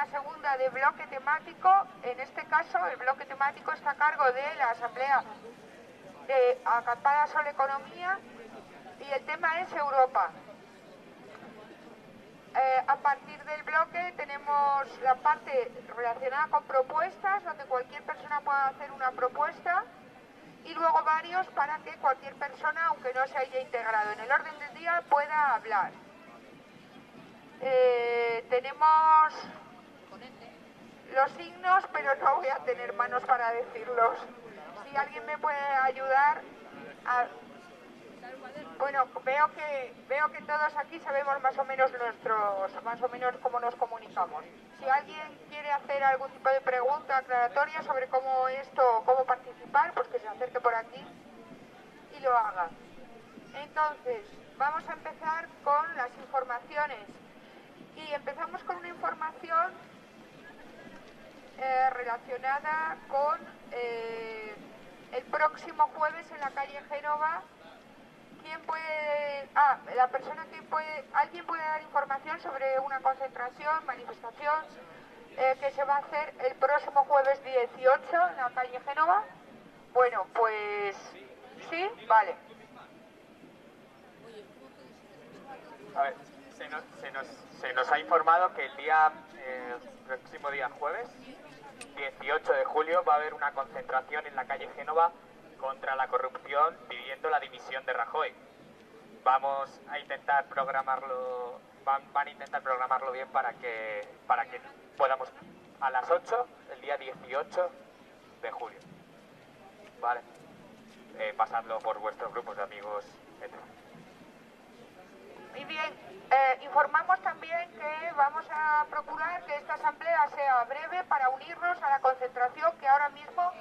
una segunda de bloque temático. En este caso, el bloque temático está a cargo de la Asamblea de Acampada Sol Economía y el tema es Europa. A partir del bloque tenemos la parte relacionada con propuestas, donde cualquier persona pueda hacer una propuesta, y luego varios para que cualquier persona, aunque no se haya integrado en el orden del día, pueda hablar. Tenemos los signos, pero no voy a tener manos para decirlos. Si alguien me puede ayudar a... Bueno, veo que todos aquí sabemos más o menos cómo nos comunicamos. Si alguien quiere hacer algún tipo de pregunta aclaratoria sobre cómo participar, pues que se acerque por aquí y lo haga. Entonces, vamos a empezar con las informaciones. Y empezamos con una información relacionada con el próximo jueves en la calle Génova. ¿Quién puede...? La persona que puede... ¿Alguien puede dar información sobre una concentración, manifestación que se va a hacer el próximo jueves 18 en la calle Génova? Bueno, pues... ¿Sí? Vale. A ver, se nos ha informado que el próximo día jueves, 18 de julio, va a haber una concentración en la calle Génova contra la corrupción, pidiendo la dimisión de Rajoy. Vamos a intentar programarlo, van a intentar programarlo bien para que podamos a las 8, el día 18 de julio. Vale. Pasadlo por vuestros grupos de amigos, etc. Muy bien, informamos también que vamos a procurar que esta asamblea sea breve para unirnos a la concentración que ahora mismo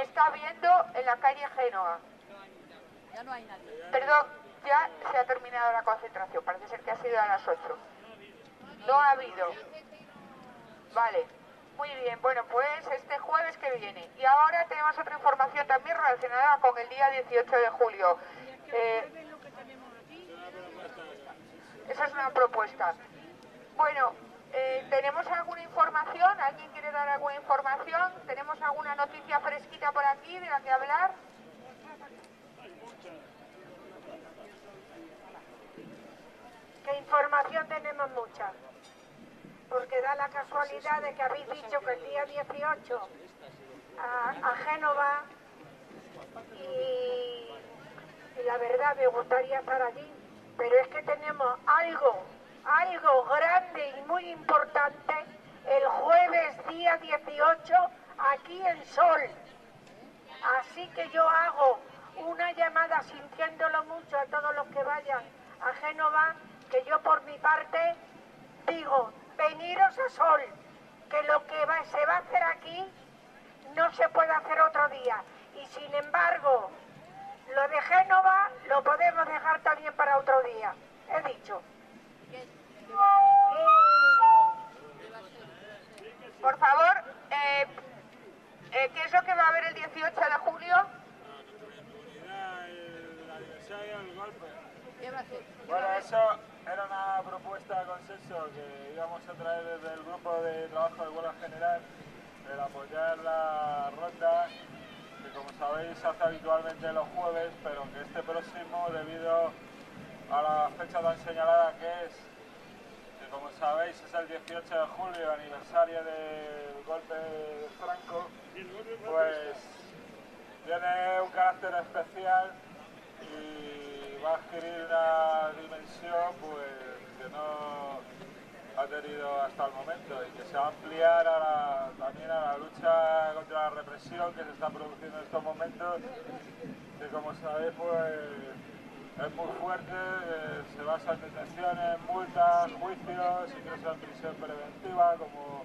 está habiendo en la calle Génova. Ya no hay nadie. Perdón, ya se ha terminado la concentración, parece ser que ha sido a las 8. No ha habido. Vale, muy bien, bueno, pues este jueves que viene. Y ahora tenemos otra información también relacionada con el día 18 de julio. Esa es una propuesta. Bueno, ¿tenemos alguna información? ¿Alguien quiere dar alguna información? ¿Tenemos alguna noticia fresquita por aquí de la que hablar? ¿Qué información tenemos? Mucha. Porque da la casualidad de que habéis dicho que el día 18 a Génova y la verdad me gustaría estar allí. Pero es que tenemos algo grande y muy importante el jueves día 18 aquí en Sol. Así que yo hago una llamada sintiéndolo mucho a todos los que vayan a Génova, que yo por mi parte digo, veniros a Sol, que lo que se va a hacer aquí no se puede hacer otro día. Y sin embargo, lo de Génova lo podemos dejar también para otro día. He dicho. Por favor, ¿qué es lo que va a haber el 18 de julio? El aniversario del golpe. ¿Qué va a hacer? Bueno, eso era una propuesta de consenso que íbamos a traer desde el grupo de trabajo de huelga general, el apoyar la ronda, que como sabéis se hace habitualmente los jueves, pero que este próximo, debido a la fecha tan señalada que es, que como sabéis es el 18 de julio, aniversario del golpe de Franco, pues tiene un carácter especial y va a adquirir una dimensión pues que no ha tenido hasta el momento y que se va a ampliar también a la lucha contra la represión que se está produciendo en estos momentos, que como sabéis pues es muy fuerte, se basa en detenciones, multas, juicios, ingresos en prisión preventiva, como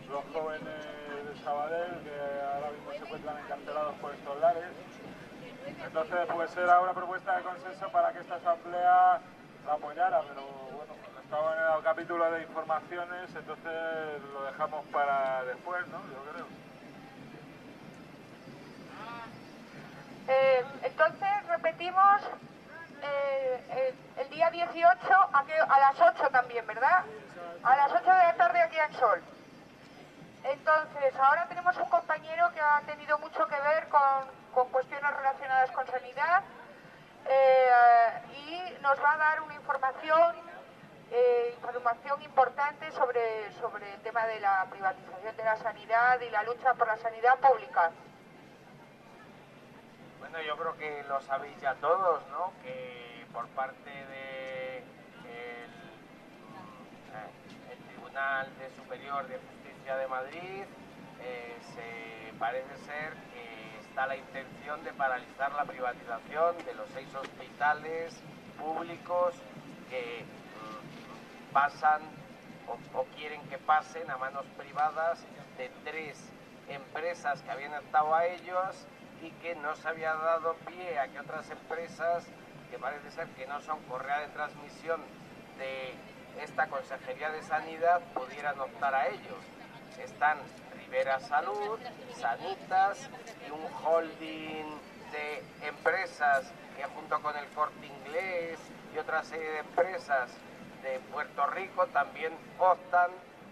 los jóvenes de Sabadell que ahora mismo se encuentran encarcelados por estos lares. Entonces pues era una propuesta de consenso para que esta asamblea la apoyara, pero bueno, estaba en el capítulo de informaciones, entonces lo dejamos para después, ¿no? Yo creo. Entonces repetimos el día 18 a las 8 también, ¿verdad? A las 8 de la tarde aquí en Sol. Entonces, ahora tenemos un compañero que ha tenido mucho que ver con cuestiones relacionadas con sanidad y nos va a dar una información importante sobre el tema de la privatización de la sanidad y la lucha por la sanidad pública. Bueno, yo creo que lo sabéis ya todos, ¿no? Que por parte de el Tribunal Superior de Justicia de Madrid parece ser que está la intención de paralizar la privatización de los 6 hospitales públicos que pasan o quieren que pasen a manos privadas de 3 empresas que habían estado a ellos y que no se había dado pie a que otras empresas, que parece ser que no son correa de transmisión de esta Consejería de Sanidad, pudieran optar a ellos. Están Rivera Salud, Sanitas y un holding de empresas que junto con el Corte Inglés y otra serie de empresas de Puerto Rico también optan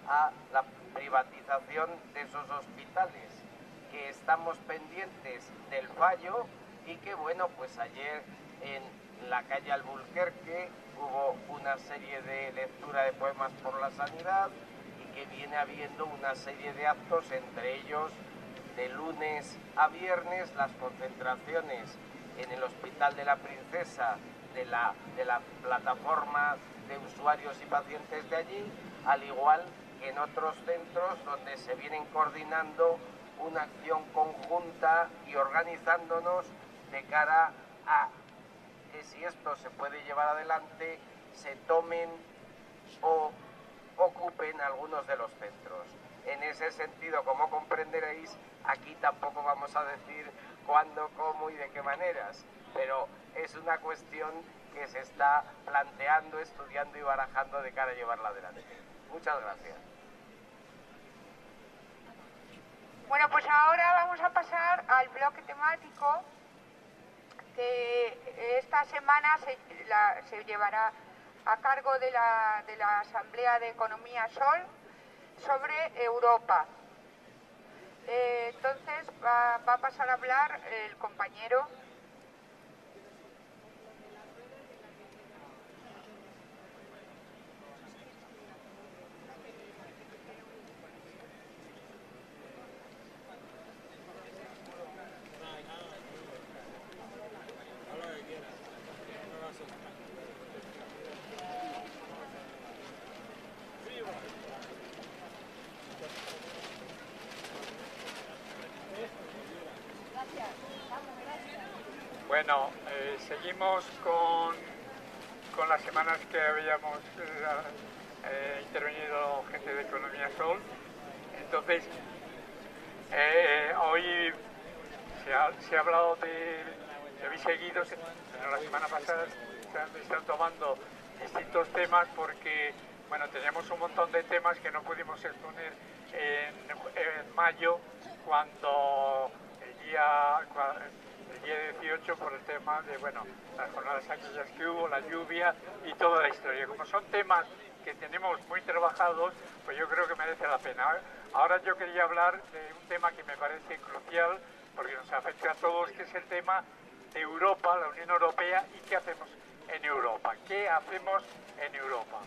a la privatización de esos hospitales, que estamos pendientes del fallo y que bueno, pues ayer en la calle Alburquerque hubo una serie de lectura de poemas por la sanidad y que viene habiendo una serie de actos, entre ellos de lunes a viernes las concentraciones en el Hospital de la Princesa de la plataforma de usuarios y pacientes de allí, al igual que en otros centros donde se vienen coordinando una acción conjunta y organizándonos de cara a que si esto se puede llevar adelante, se tomen o ocupen algunos de los centros. En ese sentido, como comprenderéis, aquí tampoco vamos a decir cuándo, cómo y de qué maneras, pero es una cuestión que se está planteando, estudiando y barajando de cara a llevarla adelante. Muchas gracias. Bueno, pues ahora vamos a pasar al bloque temático que esta semana se llevará a cargo de la Asamblea de Economía Sol sobre Europa. Entonces va a pasar a hablar el compañero. Bueno, seguimos con las semanas que habíamos intervenido gente de Economía Sol. Entonces, hoy se ha hablado se habéis seguido, la semana pasada se están tomando distintos temas porque, bueno, teníamos un montón de temas que no pudimos exponer en mayo cuando el día 18 por el tema de, bueno, las jornadas aquellas que hubo, la lluvia y toda la historia. Como son temas que tenemos muy trabajados, pues yo creo que merece la pena. Ahora yo quería hablar de un tema que me parece crucial porque nos afecta a todos, que es el tema de Europa, la Unión Europea y qué hacemos en Europa. ¿Qué hacemos en Europa?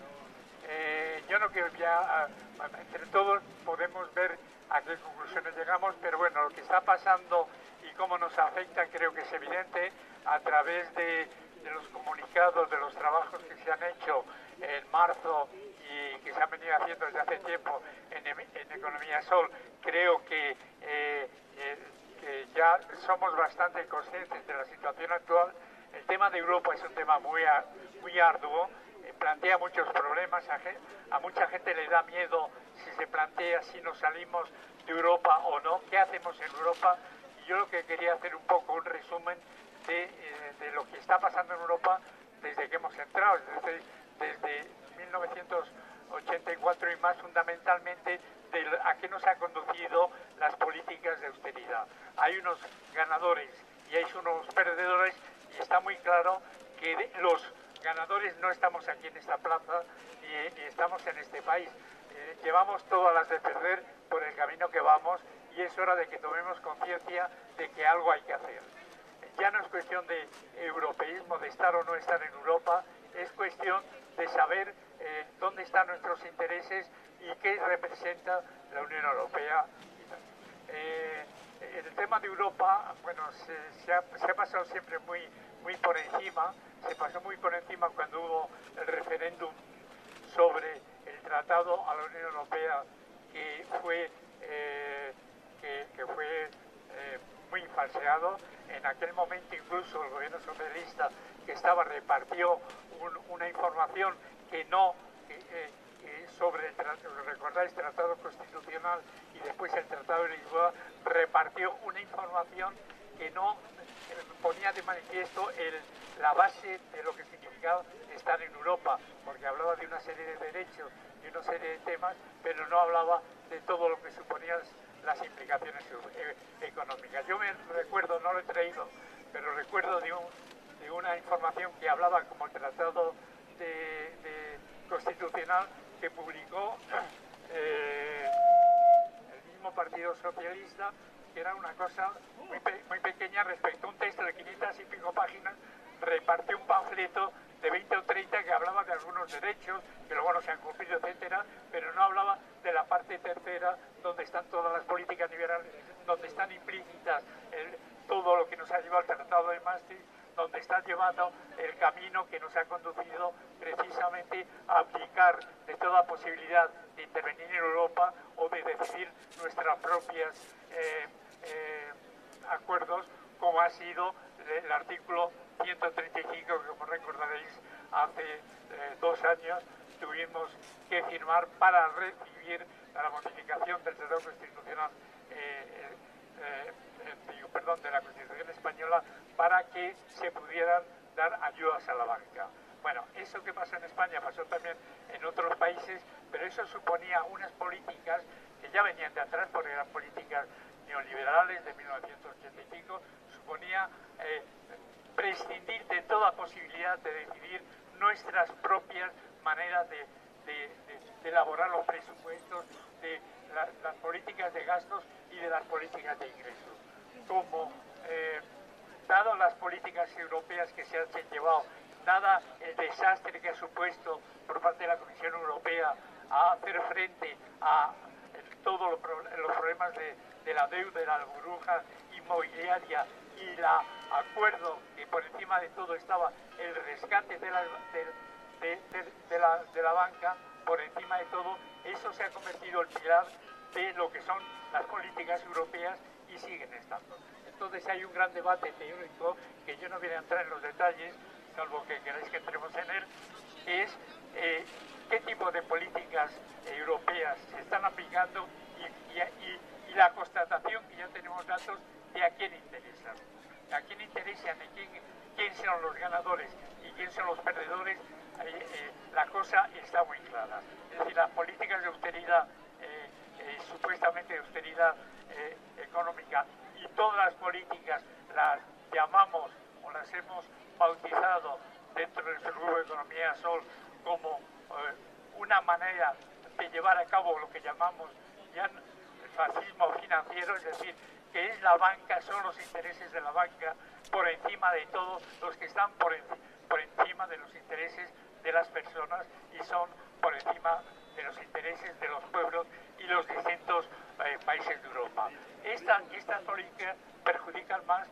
Yo no quiero ya, entre todos podemos ver a qué conclusiones llegamos, pero bueno, lo que está pasando y cómo nos afecta creo que es evidente a través de los comunicados, de los trabajos que se han hecho en marzo y que se han venido haciendo desde hace tiempo en Economía Sol. Creo que ya somos bastante conscientes de la situación actual. El tema de Europa es un tema muy arduo, plantea muchos problemas, a mucha gente le da miedo si se plantea si nos salimos de Europa o no, qué hacemos en Europa. Y yo lo que quería hacer un poco un resumen de lo que está pasando en Europa desde que hemos entrado, desde 1984 y más, fundamentalmente a qué nos ha conducido las políticas de austeridad. Hay unos ganadores y hay unos perdedores y está muy claro que los ganadores no estamos aquí en esta plaza y estamos en este país. llevamos todas las de perder por el camino que vamos y es hora de que tomemos conciencia de que algo hay que hacer. Ya no es cuestión de europeísmo, de estar o no estar en Europa, es cuestión de saber dónde están nuestros intereses y qué representa la Unión Europea. El tema de Europa, bueno, se ha pasado siempre muy por encima, se pasó muy por encima cuando hubo el referéndum sobre el tratado a la Unión Europea, que fue muy falseado. En aquel momento incluso el gobierno socialista que estaba repartió una información que no sobre el tratado constitucional y después el tratado de Lisboa, repartió una información que no ponía de manifiesto la base de lo que significaba estar en Europa, porque hablaba de una serie de derechos y una serie de temas, pero no hablaba de todo lo que suponían las implicaciones económicas. Yo me recuerdo, no lo he traído, pero recuerdo de una información que hablaba como el tratado constitucional que publicó el mismo Partido Socialista, que era una cosa muy pequeña respecto a un texto de 500 y pico páginas. Repartió un panfleto de 20 o 30 que hablaba de algunos derechos, que luego no se han cumplido, etcétera, pero no hablaba de la parte tercera, donde están todas las políticas liberales, donde están implícitas todo lo que nos ha llevado al Tratado de Maastricht, donde está llevando el camino que nos ha conducido precisamente a abdicar de toda posibilidad de intervenir en Europa o de decidir nuestras propias acuerdos, como ha sido el artículo 135, que como recordaréis hace 2 años tuvimos que firmar para recibir la modificación del Tratado Constitucional, de la Constitución Española, para que se pudieran dar ayudas a la banca. Bueno, eso que pasó en España pasó también en otros países, pero eso suponía unas políticas que ya venían de atrás, porque eran políticas neoliberales de 1985, suponía prescindir de toda posibilidad de decidir nuestras propias maneras de elaborar los presupuestos, de las políticas de gastos y de las políticas de ingresos. Como, dado las políticas europeas que se han llevado, dada el desastre que ha supuesto por parte de la Comisión Europea a hacer frente a todos los problemas de la deuda, de la burbuja inmobiliaria y el acuerdo que por encima de todo estaba el rescate de la banca, por encima de todo, eso se ha convertido en pilar de lo que son las políticas europeas y siguen estando. Entonces hay un gran debate teórico que yo no voy a entrar en los detalles, salvo que queráis que entremos en él, que es qué tipo de políticas europeas se están aplicando y la constatación que ya tenemos datos de a quién interesan. A quién interesan y quién son los ganadores y quién son los perdedores, la cosa está muy clara. Es decir, las políticas de austeridad, supuestamente de austeridad económica, y todas las políticas las llamamos o las hemos bautizado dentro de nuestro grupo de Economía Sol como una manera de llevar a cabo lo que llamamos ya el fascismo financiero, es decir, que es la banca, son los intereses de la banca por encima de todos los que están por encima de los intereses de las personas y son por encima de los intereses de los pueblos y los distintos países de Europa. Estas políticas perjudican más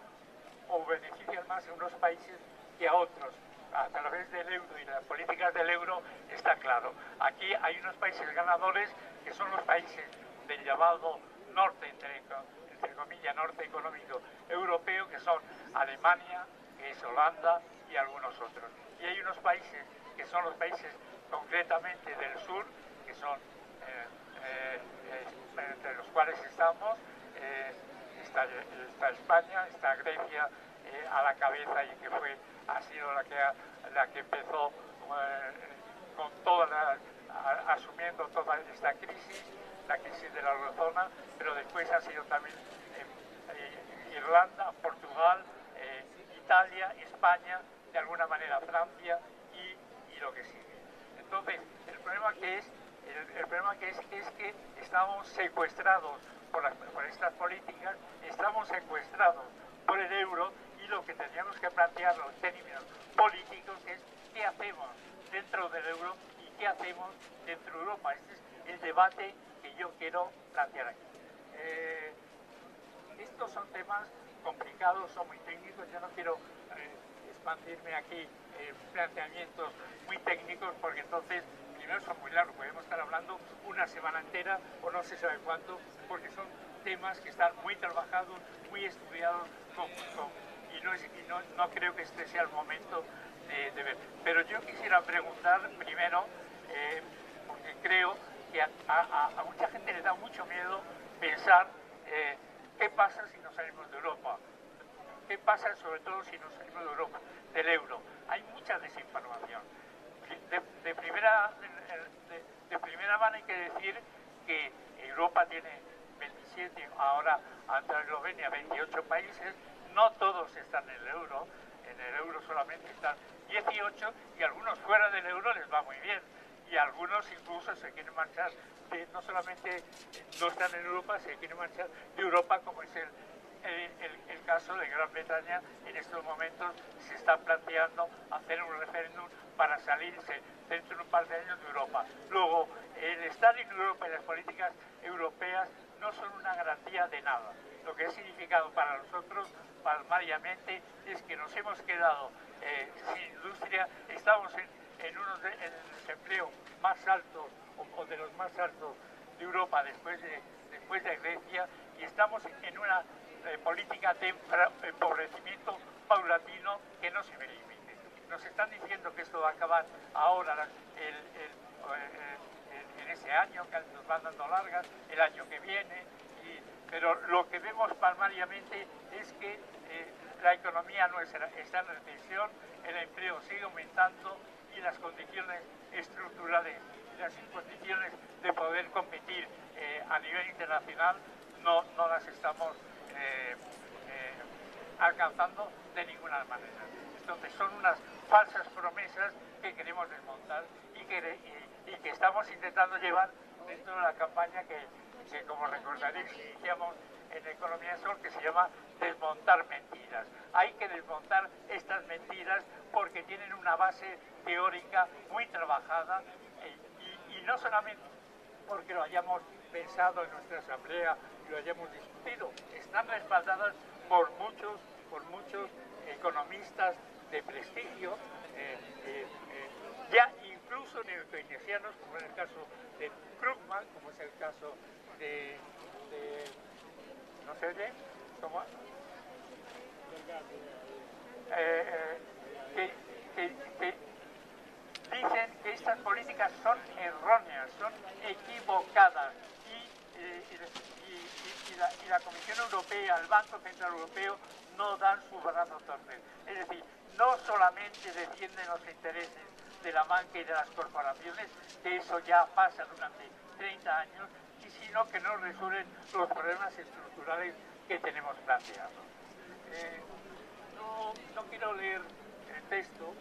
o benefician más a unos países que a otros. A través del euro y las políticas del euro está claro. Aquí hay unos países ganadores que son los países del llamado norte, entre comillas, norte económico europeo, que son Alemania, que es Holanda y algunos otros. Y hay unos países que son los países concretamente del sur, que son entre los cuales estamos, está España, está Grecia a la cabeza y que ha sido la que empezó con asumiendo toda esta crisis, la crisis de la eurozona, pero después ha sido también Irlanda, Portugal, Italia, España, de alguna manera Francia y lo que sigue. Entonces, el problema que es El problema que es que estamos secuestrados por estas políticas, estamos secuestrados por el euro, y lo que tendríamos que plantear en términos políticos es qué hacemos dentro del euro y qué hacemos dentro de Europa. Este es el debate que yo quiero plantear aquí. Estos son temas complicados, son muy técnicos. Yo no quiero expandirme aquí en planteamientos muy técnicos, porque entonces primero son muy largos, podemos estar hablando una semana entera o no se sabe cuánto, porque son temas que están muy trabajados, muy estudiados, y no creo que este sea el momento de ver. Pero yo quisiera preguntar primero, porque creo que a mucha gente le da mucho miedo pensar qué pasa si nos salimos de Europa, qué pasa sobre todo si nos salimos de Europa, del euro. Hay mucha desinformación. De primera mano hay que decir que Europa tiene 27, ahora ante Eslovenia 28 países, no todos están en el euro solamente están 18, y algunos fuera del euro les va muy bien, y algunos incluso se quieren marchar, no solamente no están en Europa, se quieren marchar de Europa, como es el caso de Gran Bretaña. En estos momentos se está planteando hacer un referéndum para salirse dentro de un par de años de Europa. Luego, el estar en Europa y las políticas europeas no son una garantía de nada. Lo que ha significado para nosotros, palmariamente, es que nos hemos quedado sin industria. Estamos en el desempleo más alto, o de los más altos de Europa después de Grecia, y estamos en una política de empobrecimiento paulatino que no se ve límite. Nos están diciendo que esto va a acabar ahora en ese año, que nos van dando largas, el año que viene, pero lo que vemos palmariamente es que la economía no está en recesión, el empleo sigue aumentando, y las condiciones estructurales, las condiciones de poder competir a nivel internacional no las estamos alcanzando de ninguna manera. Entonces son unas falsas promesas que queremos desmontar y que estamos intentando llevar dentro de la campaña que como recordaréis, iniciamos en Economía del Sol, que se llama Desmontar Mentiras. Hay que desmontar estas mentiras porque tienen una base teórica muy trabajada, y no solamente porque lo hayamos pensado en nuestra asamblea y lo hayamos discutido, están respaldadas por muchos economistas de prestigio, ya incluso neokeynesianos, como en el caso de Krugman, como es el caso de ¿no se oye? ¿Cómo? Que dicen que estas políticas son erróneas, son equivocadas, y la Comisión Europea, el Banco Central Europeo, no dan su brazo a torcer. Es decir, no solamente defienden los intereses de la banca y de las corporaciones, que eso ya pasa durante 30 años, sino que no resuelven los problemas estructurales que tenemos planteados. No quiero leer el texto,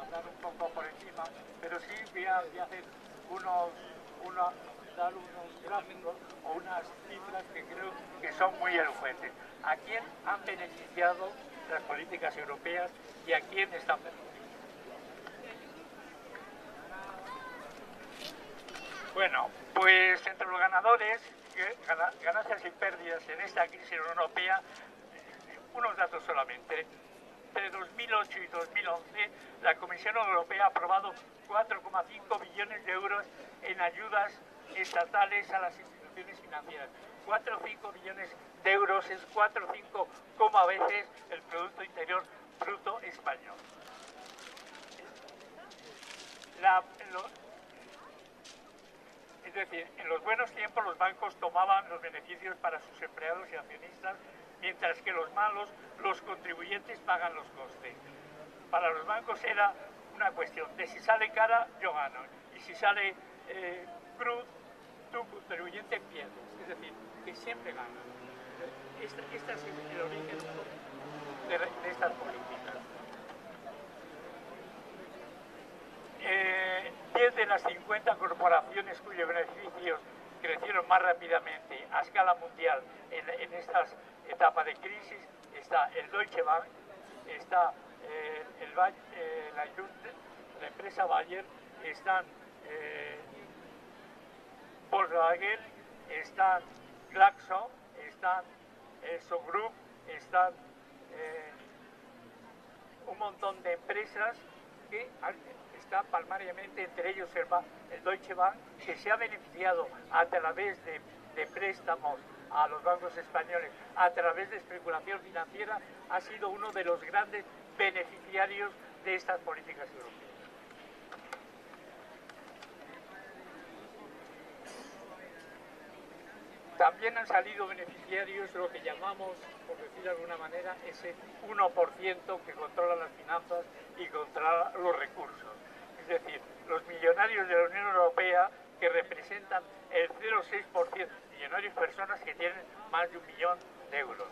hablar un poco por encima, pero sí voy a hacer dar unos gráficos o unas cifras que creo que son muy elocuentes. ¿A quién han beneficiado las políticas europeas y a quién están perjudicando? Bueno, pues entre los ganadores, ganancias y pérdidas en esta crisis europea, unos datos solamente. Entre 2008 y 2011, la Comisión Europea ha aprobado 4,5 billones de euros en ayudas estatales a las instituciones financieras. 4,5 billones de euros es 4,5 veces el Producto Interior Bruto español. Es decir, en los buenos tiempos los bancos tomaban los beneficios para sus empleados y accionistas, mientras que los malos, los contribuyentes, pagan los costes. Para los bancos era una cuestión de si sale cara, yo gano, y si sale cruz, tu contribuyente pierdes. Es decir, que siempre ganan. Este es el origen de estas políticas. 10 de las 50 corporaciones cuyos beneficios crecieron más rápidamente a escala mundial en estas etapas de crisis está el Deutsche Bank, está la empresa Bayer, están Volkswagen, están Glaxo, están So Group, están un montón de empresas que está palmariamente, entre ellos el Deutsche Bank, que se ha beneficiado a través de préstamos a los bancos españoles, a través de especulación financiera, ha sido uno de los grandes beneficiarios de estas políticas europeas. También han salido beneficiarios lo que llamamos, por decir de alguna manera, ese 1% que controla las finanzas y controla los recursos. Es decir, los millonarios de la Unión Europea, que representan el 0,6%, millonarios personas que tienen más de 1 millón de euros,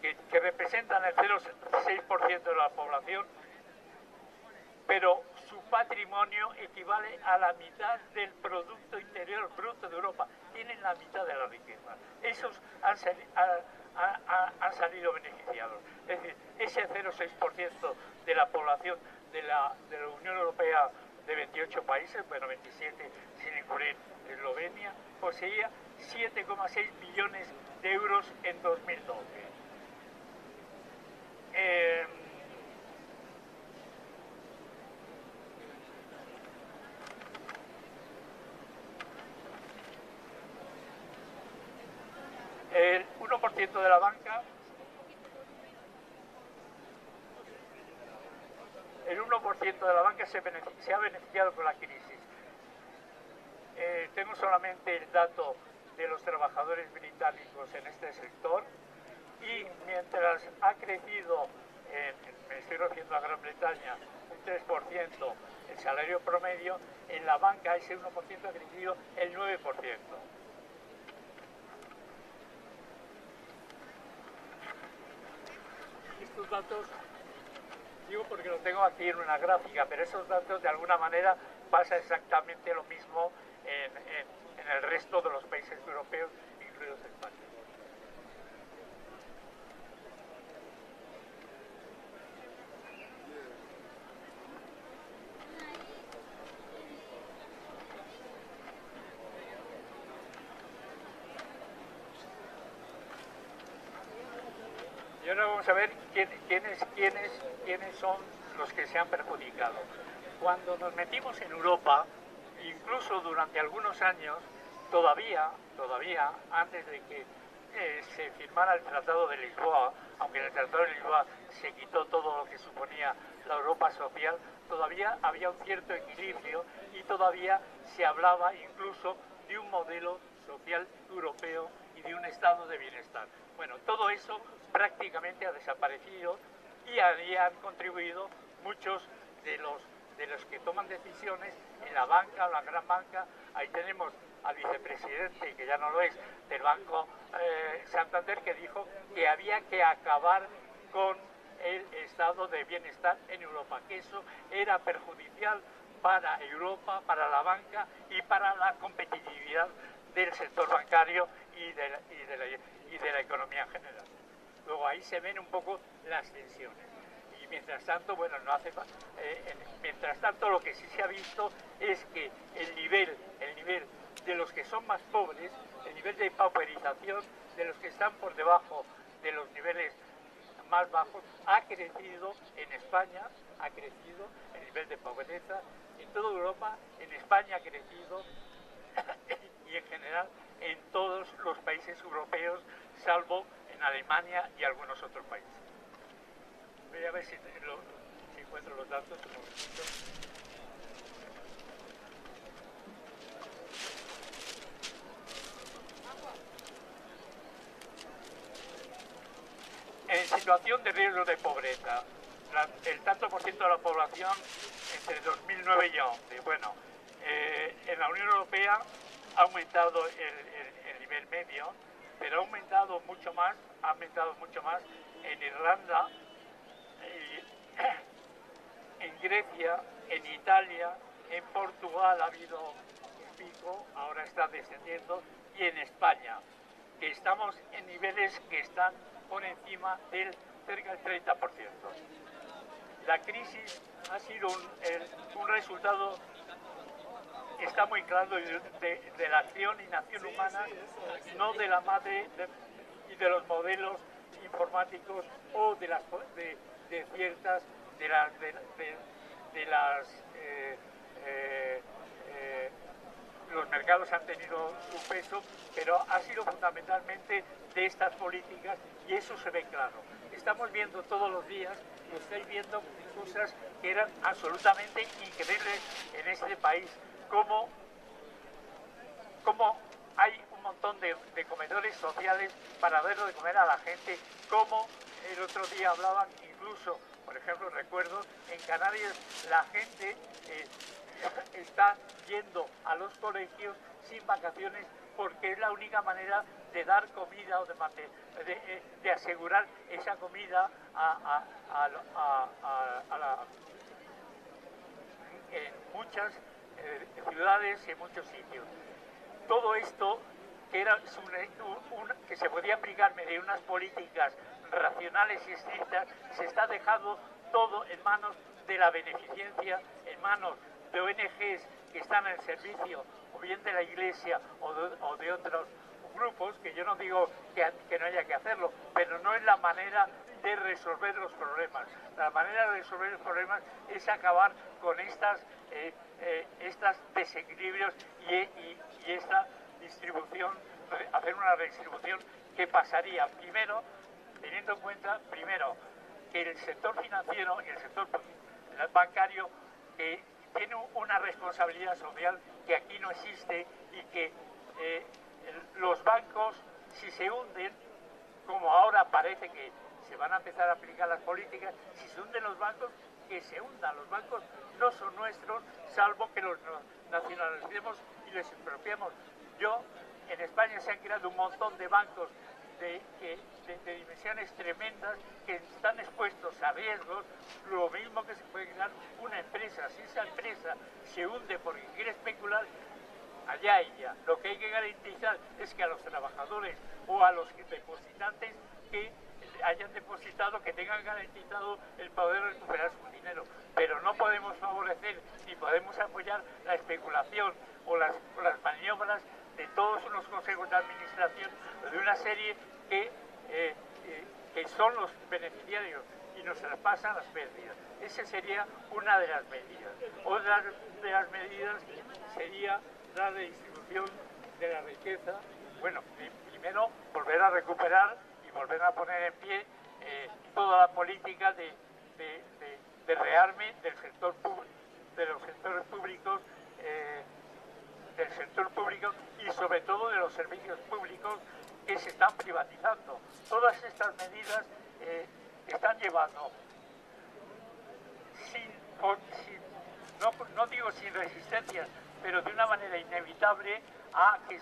que representan el 0,6% de la población, pero su patrimonio equivale a la mitad del Producto Interior Bruto de Europa. Tienen la mitad de la riqueza. Esos han salido beneficiados. Es decir, ese 0,6% de la población de la Unión Europea de 28 países, bueno, 27 sin incluir Eslovenia, poseía 7,6 billones de euros en 2012. El 1% de la banca, se ha beneficiado con la crisis. Tengo solamente el dato de los trabajadores británicos en este sector y mientras ha crecido, me estoy refiriendo a Gran Bretaña, un 3% el salario promedio, en la banca ese 1% ha crecido el 9%. Estos datos, digo porque lo tengo aquí en una gráfica, pero esos datos de alguna manera pasa exactamente lo mismo en el resto de los países europeos, incluidos España. Y ahora vamos a ver quiénes son los que se han perjudicado. Cuando nos metimos en Europa, incluso durante algunos años, todavía, antes de que se firmara el Tratado de Lisboa, aunque en el Tratado de Lisboa se quitó todo lo que suponía la Europa social, todavía había un cierto equilibrio y todavía se hablaba incluso de un modelo social europeo y de un estado de bienestar. Bueno, todo eso prácticamente ha desaparecido y han contribuido muchos de los que toman decisiones en la banca, la gran banca. Ahí tenemos al vicepresidente, que ya no lo es, del Banco Santander, que dijo que había que acabar con el estado de bienestar en Europa, que eso era perjudicial para Europa, para la banca y para la competitividad del sector bancario y de la economía en general. Luego ahí se ven un poco las tensiones. Y mientras tanto, bueno, mientras tanto lo que sí se ha visto es que el nivel de los que son más pobres, el nivel de pauperización de los que están por debajo de los niveles más bajos, ha crecido en España, ha crecido el nivel de pobreza en toda Europa, en España ha crecido y en general en todos los países europeos, salvo en Alemania y algunos otros países. Voy a ver si encuentro los datos. Un momentito. En situación de riesgo de pobreza, el tanto por ciento de la población entre 2009 y 2011. Bueno, en la Unión Europea ha aumentado el nivel medio, pero ha aumentado mucho más en Irlanda, en Grecia, en Italia, en Portugal ha habido un pico, ahora está descendiendo, y en España, que estamos en niveles que están por encima del cerca del 30%. La crisis ha sido un resultado, está muy claro, de la acción y nación humana, no de la madre y de los modelos informáticos o de ciertas los mercados han tenido su peso, pero ha sido fundamentalmente de estas políticas, y eso se ve claro. Estamos viendo todos los días, y estáis viendo cosas que eran absolutamente increíbles en este país, como hay un montón de comedores sociales para darle de comer a la gente, como el otro día hablaban incluso, por ejemplo, recuerdo, en Canarias la gente está yendo a los colegios sin vacaciones porque es la única manera de dar comida o de asegurar esa comida en muchas ciudades y en muchos sitios. Todo esto que se podía aplicar mediante unas políticas racionales y estrictas, se está dejando todo en manos de la beneficencia, en manos de ONGs que están al servicio o bien de la Iglesia o de otros grupos, que yo no digo que no haya que hacerlo, pero no es la manera de resolver los problemas. La manera de resolver los problemas es acabar con estos desequilibrios y esta distribución, hacer una redistribución que pasaría primero, teniendo en cuenta que el sector financiero y el sector bancario tiene una responsabilidad social que aquí no existe, y que los bancos, si se hunden, como ahora parece que se van a empezar a aplicar las políticas, si se hunden los bancos, que se hundan. Los bancos no son nuestros, salvo que los nacionalicemos y les expropiemos. En España se han creado un montón de bancos de dimensiones tremendas que están expuestos a riesgos, lo mismo que se puede crear una empresa. Si esa empresa se hunde porque quiere especular, allá ella. Lo que hay que garantizar es que a los trabajadores o a los depositantes que hayan depositado, que tengan garantizado el poder recuperar su dinero. Pero no podemos favorecer ni podemos apoyar la especulación o las maniobras de todos unos consejos de administración de una serie que son los beneficiarios y nos traspasan las pérdidas. Esa sería una de las medidas. Otra de las medidas sería la redistribución de la riqueza. Bueno, primero volver a recuperar y volver a poner en pie toda la política de rearme del sector de los sectores públicos, del sector público y sobre todo de los servicios públicos que se están privatizando. Todas estas medidas están llevando no digo sin resistencias, pero de una manera inevitable a que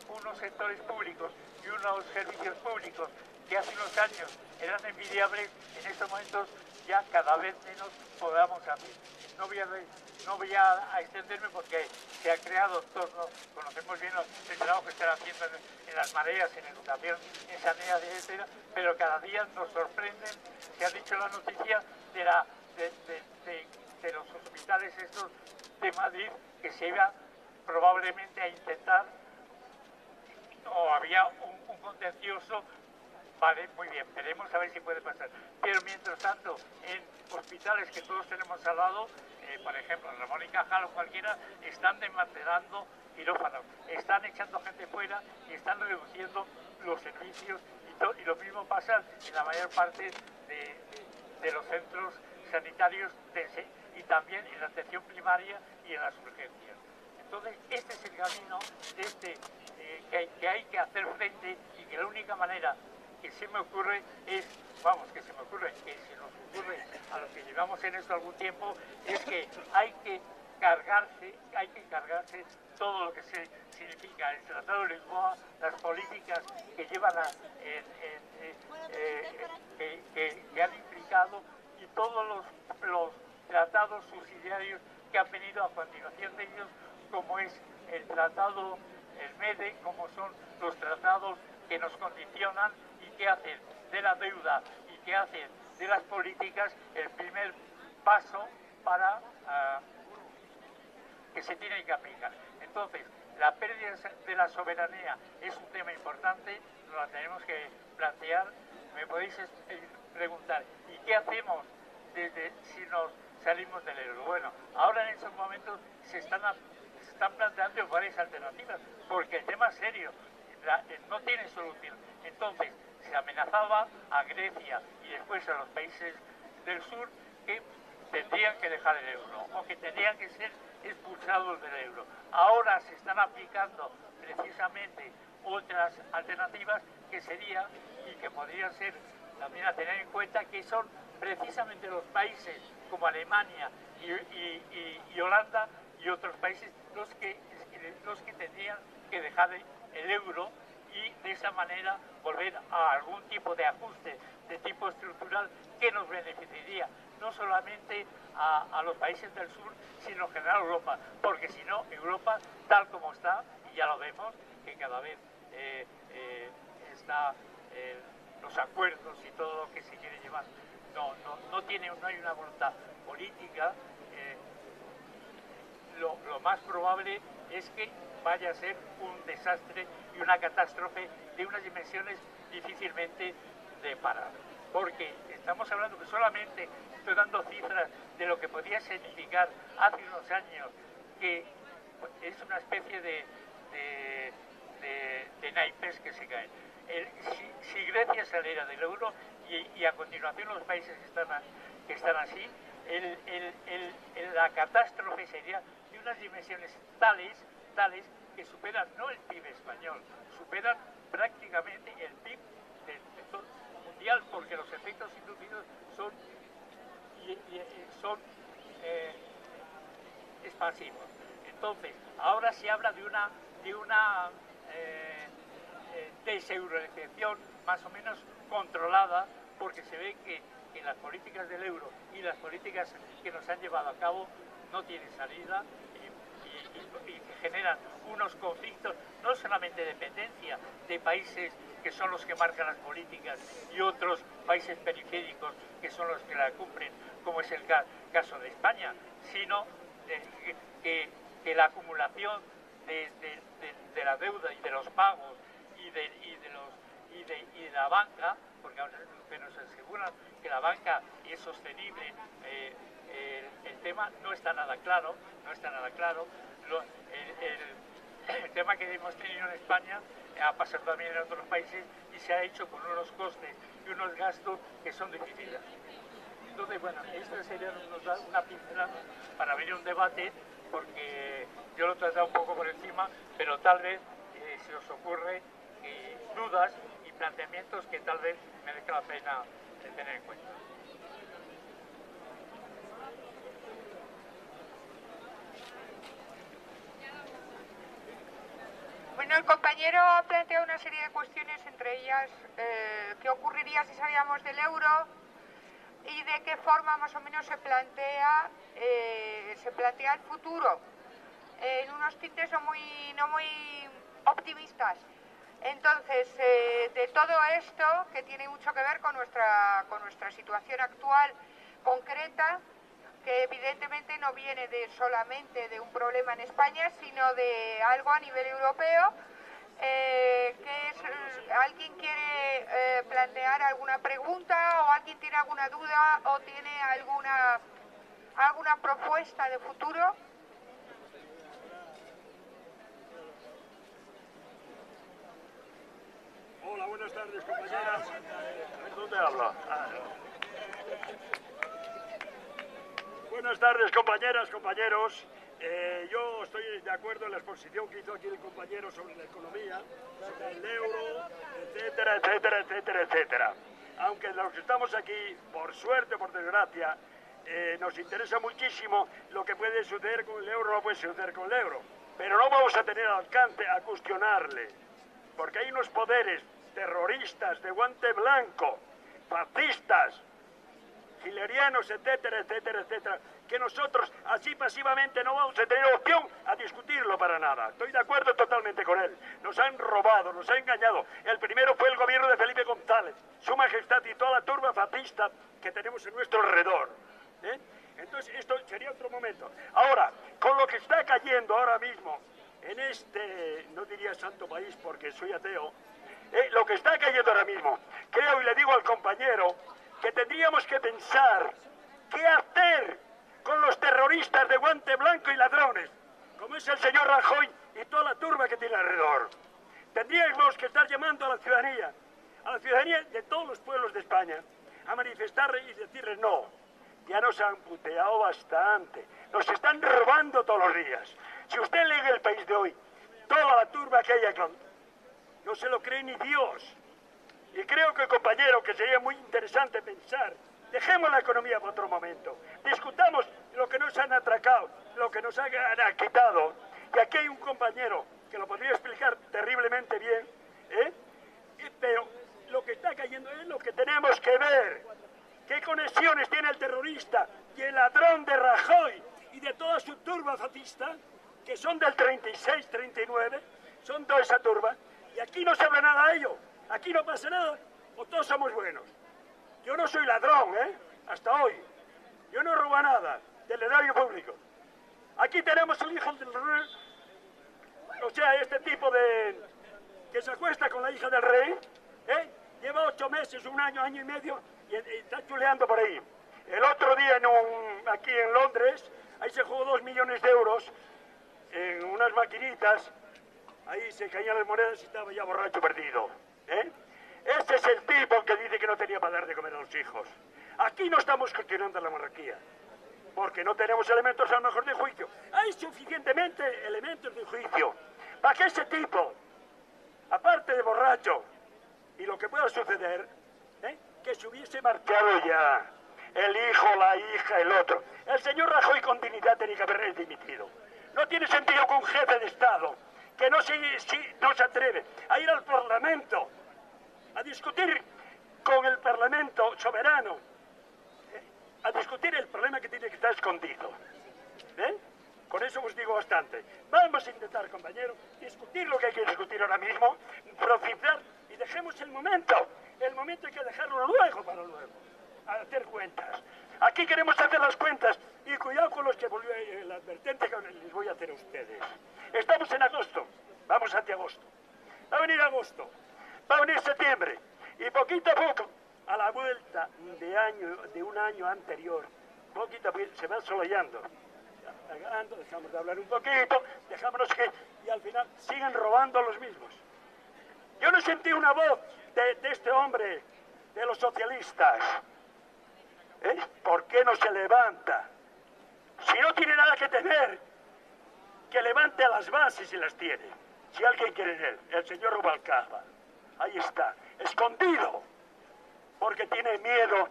unos sectores públicos y unos servicios públicos que hace unos años eran envidiables, en estos momentos ya cada vez menos podamos hacer. No voy a extenderme porque se ha creado en torno, conocemos bien el trabajo que están haciendo en las mareas, en educación, en sanidad, etcétera, pero cada día nos sorprenden. Se ha dicho la noticia de los hospitales estos de Madrid, que se iba probablemente a intentar, o había un contencioso. Vale, muy bien, veremos a ver si puede pasar. Pero mientras tanto, en hospitales que todos tenemos al lado, por ejemplo, en Ramón y Cajal o cualquiera, están desmantelando quirófanos, están echando gente fuera y están reduciendo los servicios, y lo mismo pasa en la mayor parte de los centros sanitarios y también en la atención primaria y en las urgencias. Entonces, este es el camino que hay que hacer frente, y que la única manera que se me ocurre que se nos ocurre a los que llevamos en esto algún tiempo, es que hay que cargarse todo lo que significa el Tratado de Lisboa, las políticas que llevan que han implicado, y todos los tratados subsidiarios que han venido a continuación de ellos, como es el tratado, el MEDE, como son los tratados que nos condicionan y que hacen de la deuda y que hacen de las políticas el primer paso para que se tiene que aplicar. Entonces, la pérdida de la soberanía es un tema importante, nos la tenemos que plantear. Me podéis preguntar, ¿y qué hacemos si nos salimos del euro? Bueno, ahora en estos momentos se están planteando varias alternativas, porque el tema es serio, no tiene solución. Entonces, se amenazaba a Grecia y después a los países del sur que tendrían que dejar el euro o que tendrían que ser expulsados del euro. Ahora se están aplicando precisamente otras alternativas que sería y que podrían ser también a tener en cuenta, que son precisamente los países como Alemania y Holanda y otros países los que tendrían que dejar el euro y de esa manera volver a algún tipo de ajuste de tipo estructural que nos beneficiaría no solamente a los países del sur, sino en general a Europa, porque si no, Europa, tal como está, y ya lo vemos, que cada vez está los acuerdos y todo lo que se quiere llevar, no hay una voluntad política. Lo más probable es que vaya a ser un desastre y una catástrofe de unas dimensiones difícilmente de parar. Porque estamos hablando que solamente estoy dando cifras de lo que podía significar hace unos años, que es una especie de naipes que se caen. Si Grecia saliera del euro y a continuación los países que están así, la catástrofe sería de unas dimensiones tales que superan no el PIB español, superan prácticamente el PIB mundial, porque los efectos inducidos son expansivos. Entonces, ahora se habla de una deseurolización más o menos controlada, porque se ve que las políticas del euro y las políticas que nos han llevado a cabo no tienen salida y generan unos conflictos, no solamente de dependencia de países que son los que marcan las políticas y otros países periféricos que son los que la cumplen, como es el caso de España, sino que la acumulación de la deuda y de los pagos y de la banca, porque ahora nos aseguran que la banca es sostenible, el tema no está nada claro. El tema que hemos tenido en España ha pasado también en otros países y se ha hecho con unos costes y unos gastos que son difíciles. Entonces, bueno, esto sería una pincelada para abrir un debate, porque yo lo he tratado un poco por encima, pero tal vez se os ocurre dudas y planteamientos que tal vez merezca la pena tener en cuenta. Bueno, el compañero ha planteado una serie de cuestiones, entre ellas qué ocurriría si salíamos del euro y de qué forma más o menos se plantea el futuro, en unos tintes no muy optimistas. Entonces, de todo esto, que tiene mucho que ver con nuestra situación actual concreta, que evidentemente no viene solamente de un problema en España, sino de algo a nivel europeo, ¿alguien quiere plantear alguna pregunta o alguien tiene alguna duda o tiene alguna propuesta de futuro? Hola, buenas tardes, compañeras. ¿Dónde habla? Buenas tardes, compañeras, compañeros. Yo estoy de acuerdo en la exposición que hizo aquí el compañero sobre la economía, sobre el euro, etcétera, etcétera, etcétera, etcétera. Aunque los que estamos aquí, por suerte o por desgracia, nos interesa muchísimo lo que puede suceder con el euro o no puede suceder con el euro. Pero no vamos a tener alcance a cuestionarle, porque hay unos poderes terroristas de guante blanco, fascistas, hilerianos, etcétera, etcétera, etcétera, que nosotros así pasivamente no vamos a tener opción a discutirlo para nada. Estoy de acuerdo totalmente con él. Nos han robado, nos han engañado. El primero fue el gobierno de Felipe González, Su Majestad y toda la turba fascista que tenemos en nuestro alrededor. Entonces, esto sería otro momento. Ahora, con lo que está cayendo ahora mismo en este, no diría santo país porque soy ateo, lo que está cayendo ahora mismo, creo y le digo al compañero que tendríamos que pensar qué hacer con los terroristas de guante blanco y ladrones, como es el señor Rajoy y toda la turba que tiene alrededor. Tendríamos que estar llamando a la ciudadanía de todos los pueblos de España, a manifestar y decirles no, ya nos han puteado bastante, nos están robando todos los días. Si usted lee El País de hoy, toda la turba que hay aquí, no se lo cree ni Dios. Y creo que, compañero, que sería muy interesante pensar, dejemos la economía para otro momento, discutamos lo que nos han atracado, lo que nos han quitado. Y aquí hay un compañero que lo podría explicar terriblemente bien, pero lo que está cayendo es lo que tenemos que ver. ¿Qué conexiones tiene el terrorista y el ladrón de Rajoy y de toda su turba fascista, que son del 36, 39, son toda esa turba, y aquí no se habla nada de ello, aquí no pasa nada, o todos somos buenos? Yo no soy ladrón, hasta hoy. Yo no robo nada del erario público. Aquí tenemos el hijo del rey, o sea, este tipo de que se acuesta con la hija del rey, lleva 8 meses, un año, año y medio, y está chuleando por ahí. El otro día aquí en Londres, ahí se jugó 2 millones de euros en unas maquinitas, ahí se caían las monedas y estaba ya borracho perdido. Ese es el tipo que dice que no tenía para dar de comer a los hijos. Aquí no estamos cuestionando la monarquía, porque no tenemos elementos a lo mejor de juicio. Hay suficientemente elementos de juicio para que ese tipo, aparte de borracho, y lo que pueda suceder, que se hubiese marchado ya. El hijo, la hija, el otro. El señor Rajoy con dignidad tenía que haber dimitido. No tiene sentido que un jefe de Estado que no se atreve a ir al Parlamento, a discutir con el Parlamento soberano, a discutir el problema que tiene que estar escondido. Con eso os digo bastante. Vamos a intentar, compañeros, discutir lo que hay que discutir ahora mismo, profundizar y dejemos el momento. El momento hay que dejarlo luego para luego, a hacer cuentas. Aquí queremos hacer las cuentas y cuidado con los que la advertencia que les voy a hacer a ustedes. Estamos en agosto, vamos hacia agosto. Va a venir agosto, va a venir septiembre y poquito a poco, a la vuelta de un año anterior, poquito a poquito se va soleando. Dejamos de hablar un poquito, dejámonos que, y al final siguen robando los mismos. Yo no sentí una voz de este hombre, de los socialistas. ¿Por qué no se levanta? Si no tiene nada que temer, que levante a las bases si las tiene. Si alguien quiere en él, el señor Rubalcaba, ahí está, escondido, porque tiene miedo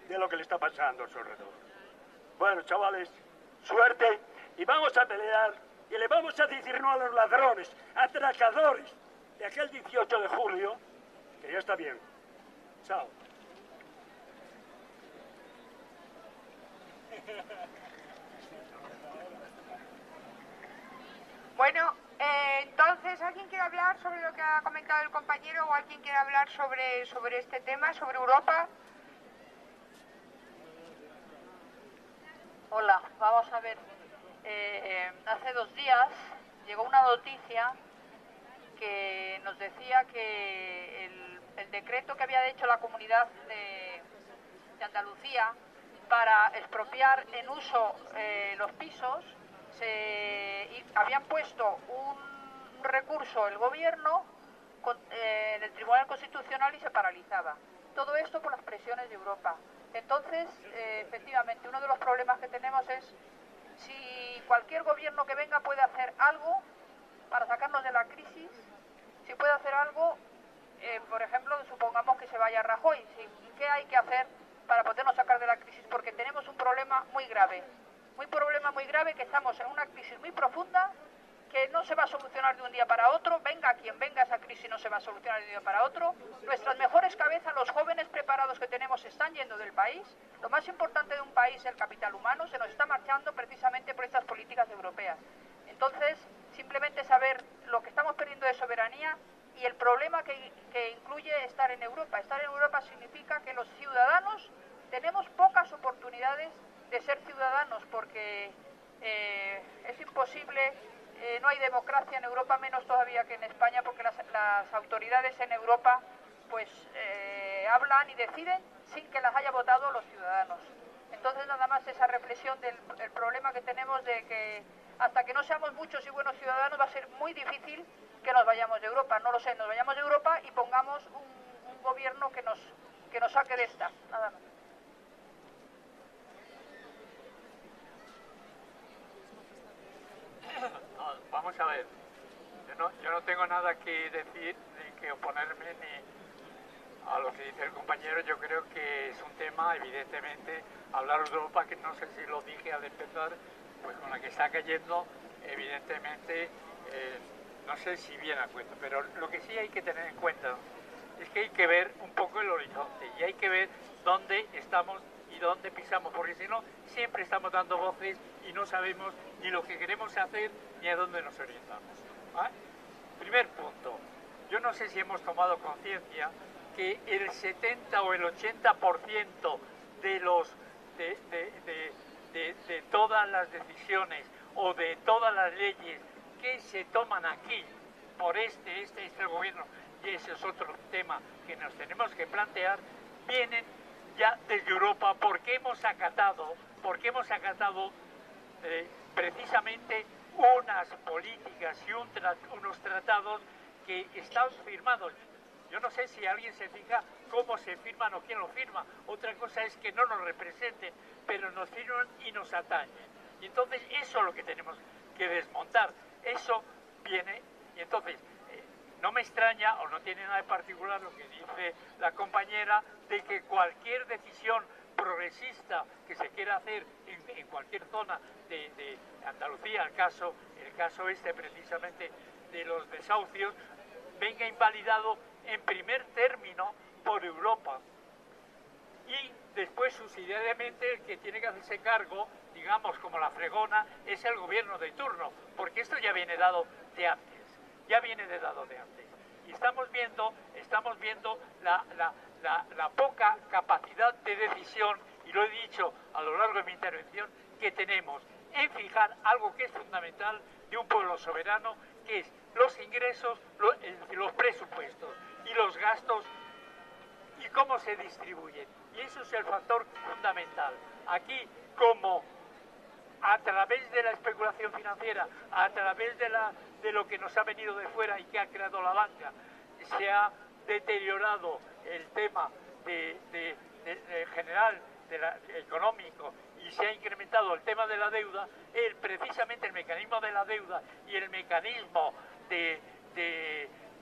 de lo que le está pasando a su alrededor. Bueno, chavales, suerte, y vamos a pelear, y le vamos a decir no a los ladrones, atracadores de aquel 18 de julio, que ya está bien. Chao. Bueno, entonces, ¿alguien quiere hablar sobre lo que ha comentado el compañero o alguien quiere hablar sobre este tema, sobre Europa? Hola, vamos a ver. Hace 2 días llegó una noticia que nos decía que el decreto que había hecho la Comunidad de Andalucía para expropiar en uso los pisos, habían puesto un recurso el gobierno en el Tribunal Constitucional y se paralizaba. Todo esto por las presiones de Europa. Entonces, efectivamente, uno de los problemas que tenemos es si cualquier gobierno que venga puede hacer algo para sacarnos de la crisis, si puede hacer algo, por ejemplo, supongamos que se vaya Rajoy, ¿qué hay que hacer para podernos sacar de la crisis? Porque tenemos un problema muy grave, que estamos en una crisis muy profunda, que no se va a solucionar de un día para otro, venga quien venga, esa crisis no se va a solucionar de un día para otro. Nuestras mejores cabezas, los jóvenes preparados que tenemos, se están yendo del país. Lo más importante de un país, el capital humano, se nos está marchando precisamente por estas políticas europeas. Entonces, simplemente saber lo que estamos perdiendo de soberanía y el problema que incluye estar en Europa. Estar en Europa significa que los ciudadanos tenemos pocas oportunidades de ser ciudadanos, porque es imposible, no hay democracia en Europa, menos todavía que en España, porque las autoridades en Europa pues hablan y deciden sin que las haya votado los ciudadanos. Entonces, nada más esa reflexión del problema que tenemos de que hasta que no seamos muchos y buenos ciudadanos va a ser muy difícil que nos vayamos de Europa. No lo sé, nos vayamos de Europa y pongamos un gobierno que nos saque de esta, nada más. Vamos a ver, yo no tengo nada que decir ni que oponerme ni a lo que dice el compañero. Yo creo que es un tema, evidentemente, hablar de Europa, que no sé si lo dije al empezar, pues con la que está cayendo, evidentemente, no sé si viene a cuenta, pero lo que sí hay que tener en cuenta es que hay que ver un poco el horizonte y hay que ver dónde estamos y dónde pisamos, porque si no, siempre estamos dando voces y no sabemos ni lo que queremos hacer ni a dónde nos orientamos. ¿Vale? Primer punto, yo no sé si hemos tomado conciencia que el 70 o el 80% de todas las decisiones o de todas las leyes que se toman aquí por este gobierno, y ese es otro tema que nos tenemos que plantear, vienen ya desde Europa, porque hemos acatado precisamente unas políticas y unos tratados que están firmados. Yo no sé si alguien se fija cómo se firman o quién lo firma. Otra cosa es que no nos representen, pero nos firman y nos atañen. Y entonces eso es lo que tenemos que desmontar. Eso viene, y entonces no me extraña, o no tiene nada de particular lo que dice la compañera, de que cualquier decisión progresista que se quiera hacer en cualquier zona de Andalucía, el caso este precisamente de los desahucios, venga invalidado en primer término por Europa. Y después, subsidiariamente, el que tiene que hacerse cargo, digamos, como la fregona, es el gobierno de turno, porque esto ya viene dado de antes. Y estamos viendo la poca capacidad de decisión, y lo he dicho a lo largo de mi intervención, que tenemos en fijar algo que es fundamental de un pueblo soberano, que es los ingresos, los presupuestos y los gastos y cómo se distribuyen. Y eso es el factor fundamental. Aquí, como a través de la especulación financiera, a través de lo que nos ha venido de fuera y que ha creado la banca, se ha deteriorado el tema general económico y se ha incrementado el tema de la deuda, precisamente el mecanismo de la deuda y el mecanismo del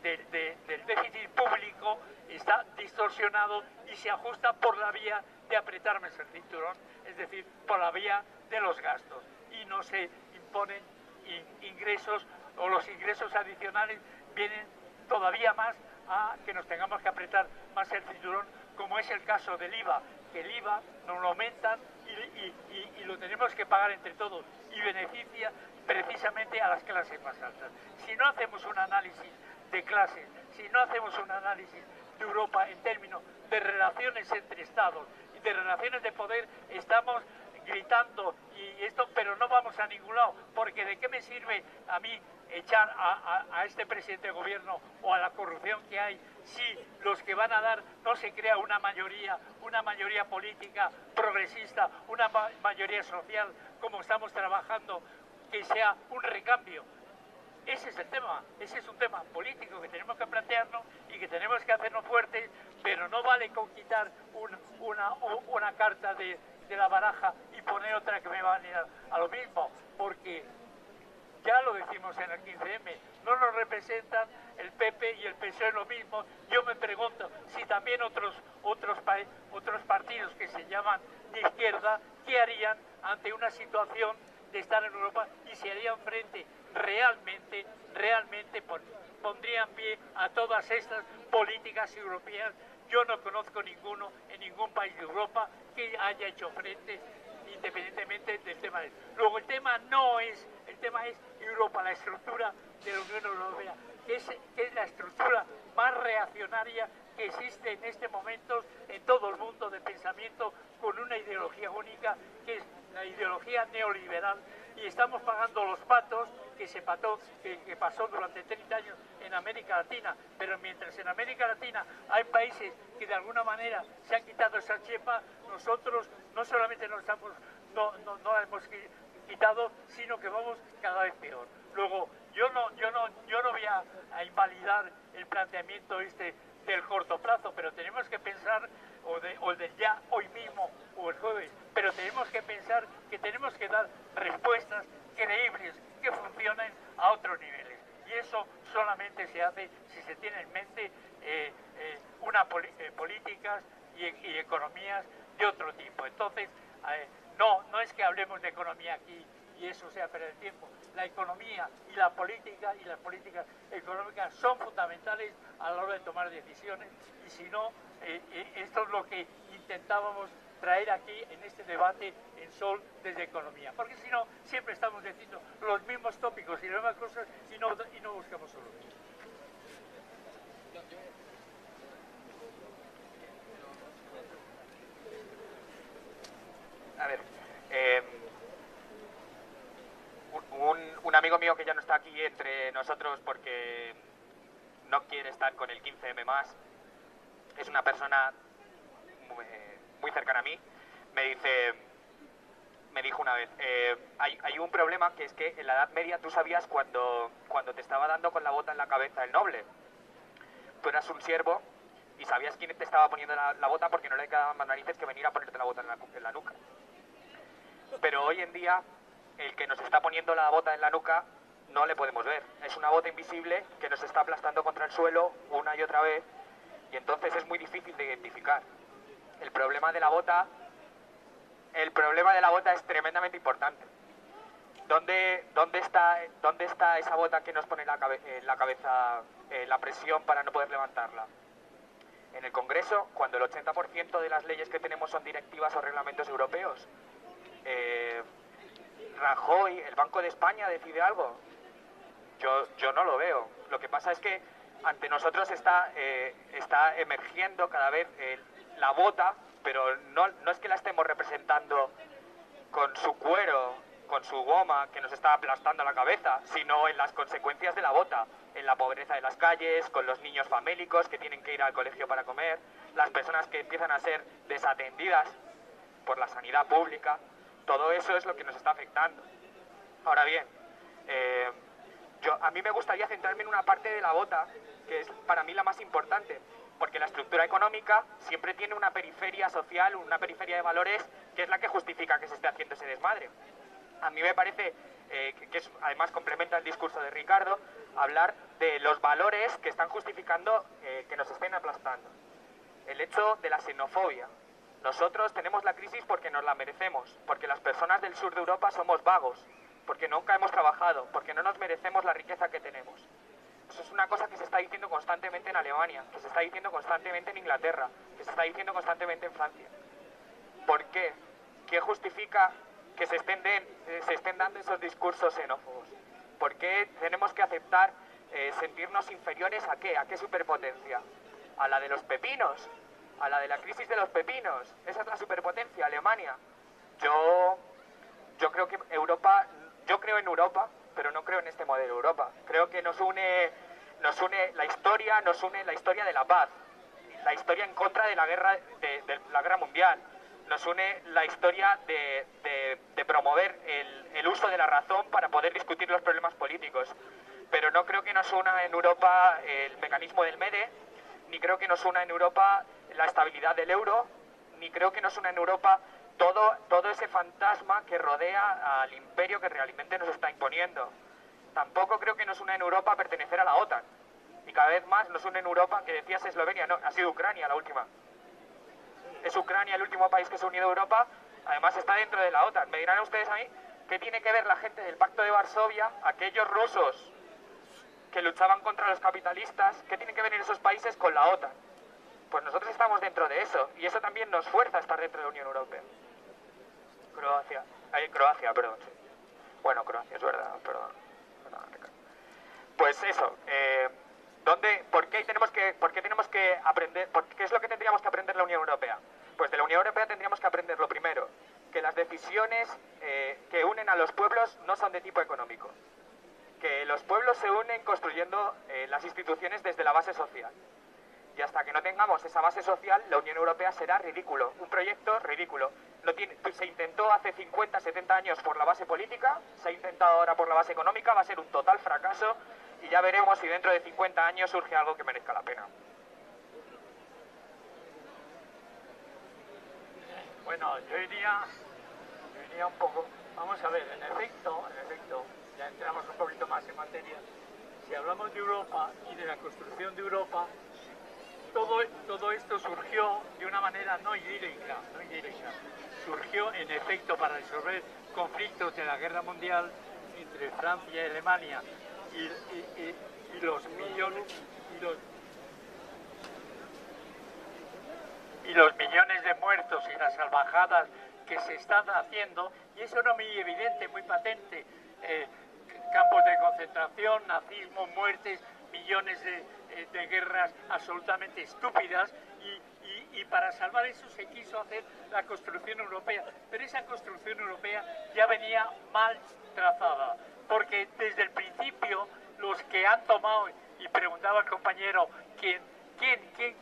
déficit público está distorsionado y se ajusta por la vía de apretarme el cinturón, es decir, por la vía de los gastos, y no se imponen ingresos, o los ingresos adicionales vienen todavía más a que nos tengamos que apretar más el cinturón, como es el caso del IVA, que el IVA nos lo aumentan y lo tenemos que pagar entre todos, y beneficia precisamente a las clases más altas. Si no hacemos un análisis de clases, si no hacemos un análisis de Europa en términos de relaciones entre Estados y de relaciones de poder, estamos gritando y esto, pero no vamos a ningún lado, porque ¿de qué me sirve a mí echar a este presidente de gobierno o a la corrupción que hay si los que van a dar no se crea una mayoría política progresista, una mayoría social, como estamos trabajando, que sea un recambio? Ese es el tema, ese es un tema político que tenemos que plantearnos y que tenemos que hacernos fuertes, pero no vale con quitar una carta de la baraja y poner otra que me va a venir a lo mismo, porque ya lo decimos en el 15M, no nos representan el PP y el PSOE lo mismo. Yo me pregunto si también otros partidos que se llaman de izquierda, ¿qué harían ante una situación de estar en Europa y se harían frente realmente pondrían pie a todas estas políticas europeas. Yo no conozco ninguno en ningún país de Europa que haya hecho frente independientemente del tema. Luego el tema es Europa, la estructura de la Unión Europea, que es la estructura más reaccionaria que existe en este momento en todo el mundo de pensamiento, con una ideología única, que es la ideología neoliberal, y estamos pagando los patos que pasó durante 30 años en América Latina, pero mientras en América Latina hay países que de alguna manera se han quitado esa chepa, nosotros no solamente no la hemos quitado, sino que vamos cada vez peor. Luego, yo no voy a invalidar el planteamiento del corto plazo, pero tenemos que pensar, o del ya hoy mismo o el jueves, pero tenemos que pensar que tenemos que dar respuestas creíbles que funcionen a otros niveles, y eso solamente se hace si se tiene en mente políticas y economías de otro tipo. Entonces, no es que hablemos de economía aquí y eso sea perder tiempo. La economía y la política y las políticas económicas son fundamentales a la hora de tomar decisiones, y si no, esto es lo que intentábamos traer aquí en este debate en Sol desde Economía, porque si no, siempre estamos diciendo los mismos tópicos y las mismas cosas y no buscamos soluciones. A ver, un amigo mío que ya no está aquí entre nosotros porque no quiere estar con el 15M más, es una persona muy cercana a mí, me dijo una vez, hay un problema, que es que en la Edad Media tú sabías cuando te estaba dando con la bota en la cabeza el noble. Tú eras un siervo y sabías quién te estaba poniendo la bota, porque no le quedaban más narices que venir a ponerte la bota en la nuca. Pero hoy en día, el que nos está poniendo la bota en la nuca no le podemos ver. Es una bota invisible que nos está aplastando contra el suelo una y otra vez, y entonces es muy difícil de identificar. El problema de la bota es tremendamente importante. ¿Dónde está esa bota que nos pone en la cabeza la presión para no poder levantarla? En el Congreso, cuando el 80% de las leyes que tenemos son directivas o reglamentos europeos. Rajoy, el Banco de España, decide algo. Yo no lo veo. Lo que pasa es que ante nosotros está emergiendo cada vez la bota, pero no es que la estemos representando con su cuero, con su goma, que nos está aplastando la cabeza, sino en las consecuencias de la bota, en la pobreza de las calles, con los niños famélicos que tienen que ir al colegio para comer, las personas que empiezan a ser desatendidas por la sanidad pública. Todo eso es lo que nos está afectando. Ahora bien, a mí me gustaría centrarme en una parte de la bota, que es para mí la más importante, porque la estructura económica siempre tiene una periferia social, una periferia de valores, que es la que justifica que se esté haciendo ese desmadre. A mí me parece que además complementa el discurso de Ricardo, hablar de los valores que están justificando que nos estén aplastando. El hecho de la xenofobia. Nosotros tenemos la crisis porque nos la merecemos, porque las personas del sur de Europa somos vagos, porque nunca hemos trabajado, porque no nos merecemos la riqueza que tenemos. Eso es una cosa que se está diciendo constantemente en Alemania, que se está diciendo constantemente en Inglaterra, que se está diciendo constantemente en Francia. ¿Por qué? ¿Qué justifica que se estén dando esos discursos xenófobos? ¿Por qué tenemos que aceptar sentirnos inferiores a qué? ¿A qué superpotencia? ¿A la de los pepinos? ¿A la de la crisis de los pepinos? ¿Esa es la superpotencia, Alemania? Yo creo que Europa, yo creo en Europa, pero no creo en este modelo de Europa. Creo que nos une la historia de la paz, la historia en contra de la guerra mundial. Nos une la historia de promover el uso de la razón para poder discutir los problemas políticos. Pero no creo que nos una en Europa el mecanismo del MEDE, ni creo que nos una en Europa la estabilidad del euro, ni creo que nos una en Europa todo ese fantasma que rodea al imperio que realmente nos está imponiendo. Tampoco creo que nos una en Europa pertenecer a la OTAN. Y cada vez más nos une en Europa, que decías Eslovenia, no, ha sido Ucrania la última. Es Ucrania el último país que se ha unido a Europa, además está dentro de la OTAN. Me dirán ustedes a mí ¿qué tiene que ver la gente del Pacto de Varsovia, aquellos rusos que luchaban contra los capitalistas, qué tienen que ver en esos países con la OTAN? Pues nosotros estamos dentro de eso, y eso también nos fuerza a estar dentro de la Unión Europea. Croacia, perdón, sí. Bueno, Croacia, es verdad, perdón, Ricardo. Pues eso, ¿por qué tenemos que aprender? ¿Qué es lo que tendríamos que aprender la Unión Europea? Pues de la Unión Europea tendríamos que aprender lo primero, que las decisiones que unen a los pueblos no son de tipo económico, que los pueblos se unen construyendo las instituciones desde la base social. Y hasta que no tengamos esa base social, la Unión Europea será ridículo, un proyecto ridículo. Se intentó hace 50, 70 años por la base política, se ha intentado ahora por la base económica, va a ser un total fracaso y ya veremos si dentro de 50 años surge algo que merezca la pena. Bueno, yo iría un poco, vamos a ver, en efecto, ya entramos un poquito más en materia. Si hablamos de Europa y de la construcción de Europa, todo esto surgió de una manera no idílica. Surgió en efecto para resolver conflictos de la guerra mundial entre Francia y Alemania y los millones de muertos y las salvajadas que se están haciendo, y eso era muy evidente, muy patente. Campos de concentración, nazismo, muertes, millones de guerras absolutamente estúpidas, y para salvar eso se quiso hacer la construcción europea. Pero esa construcción europea ya venía mal trazada, porque desde el principio los que han tomado, y preguntaba al compañero quién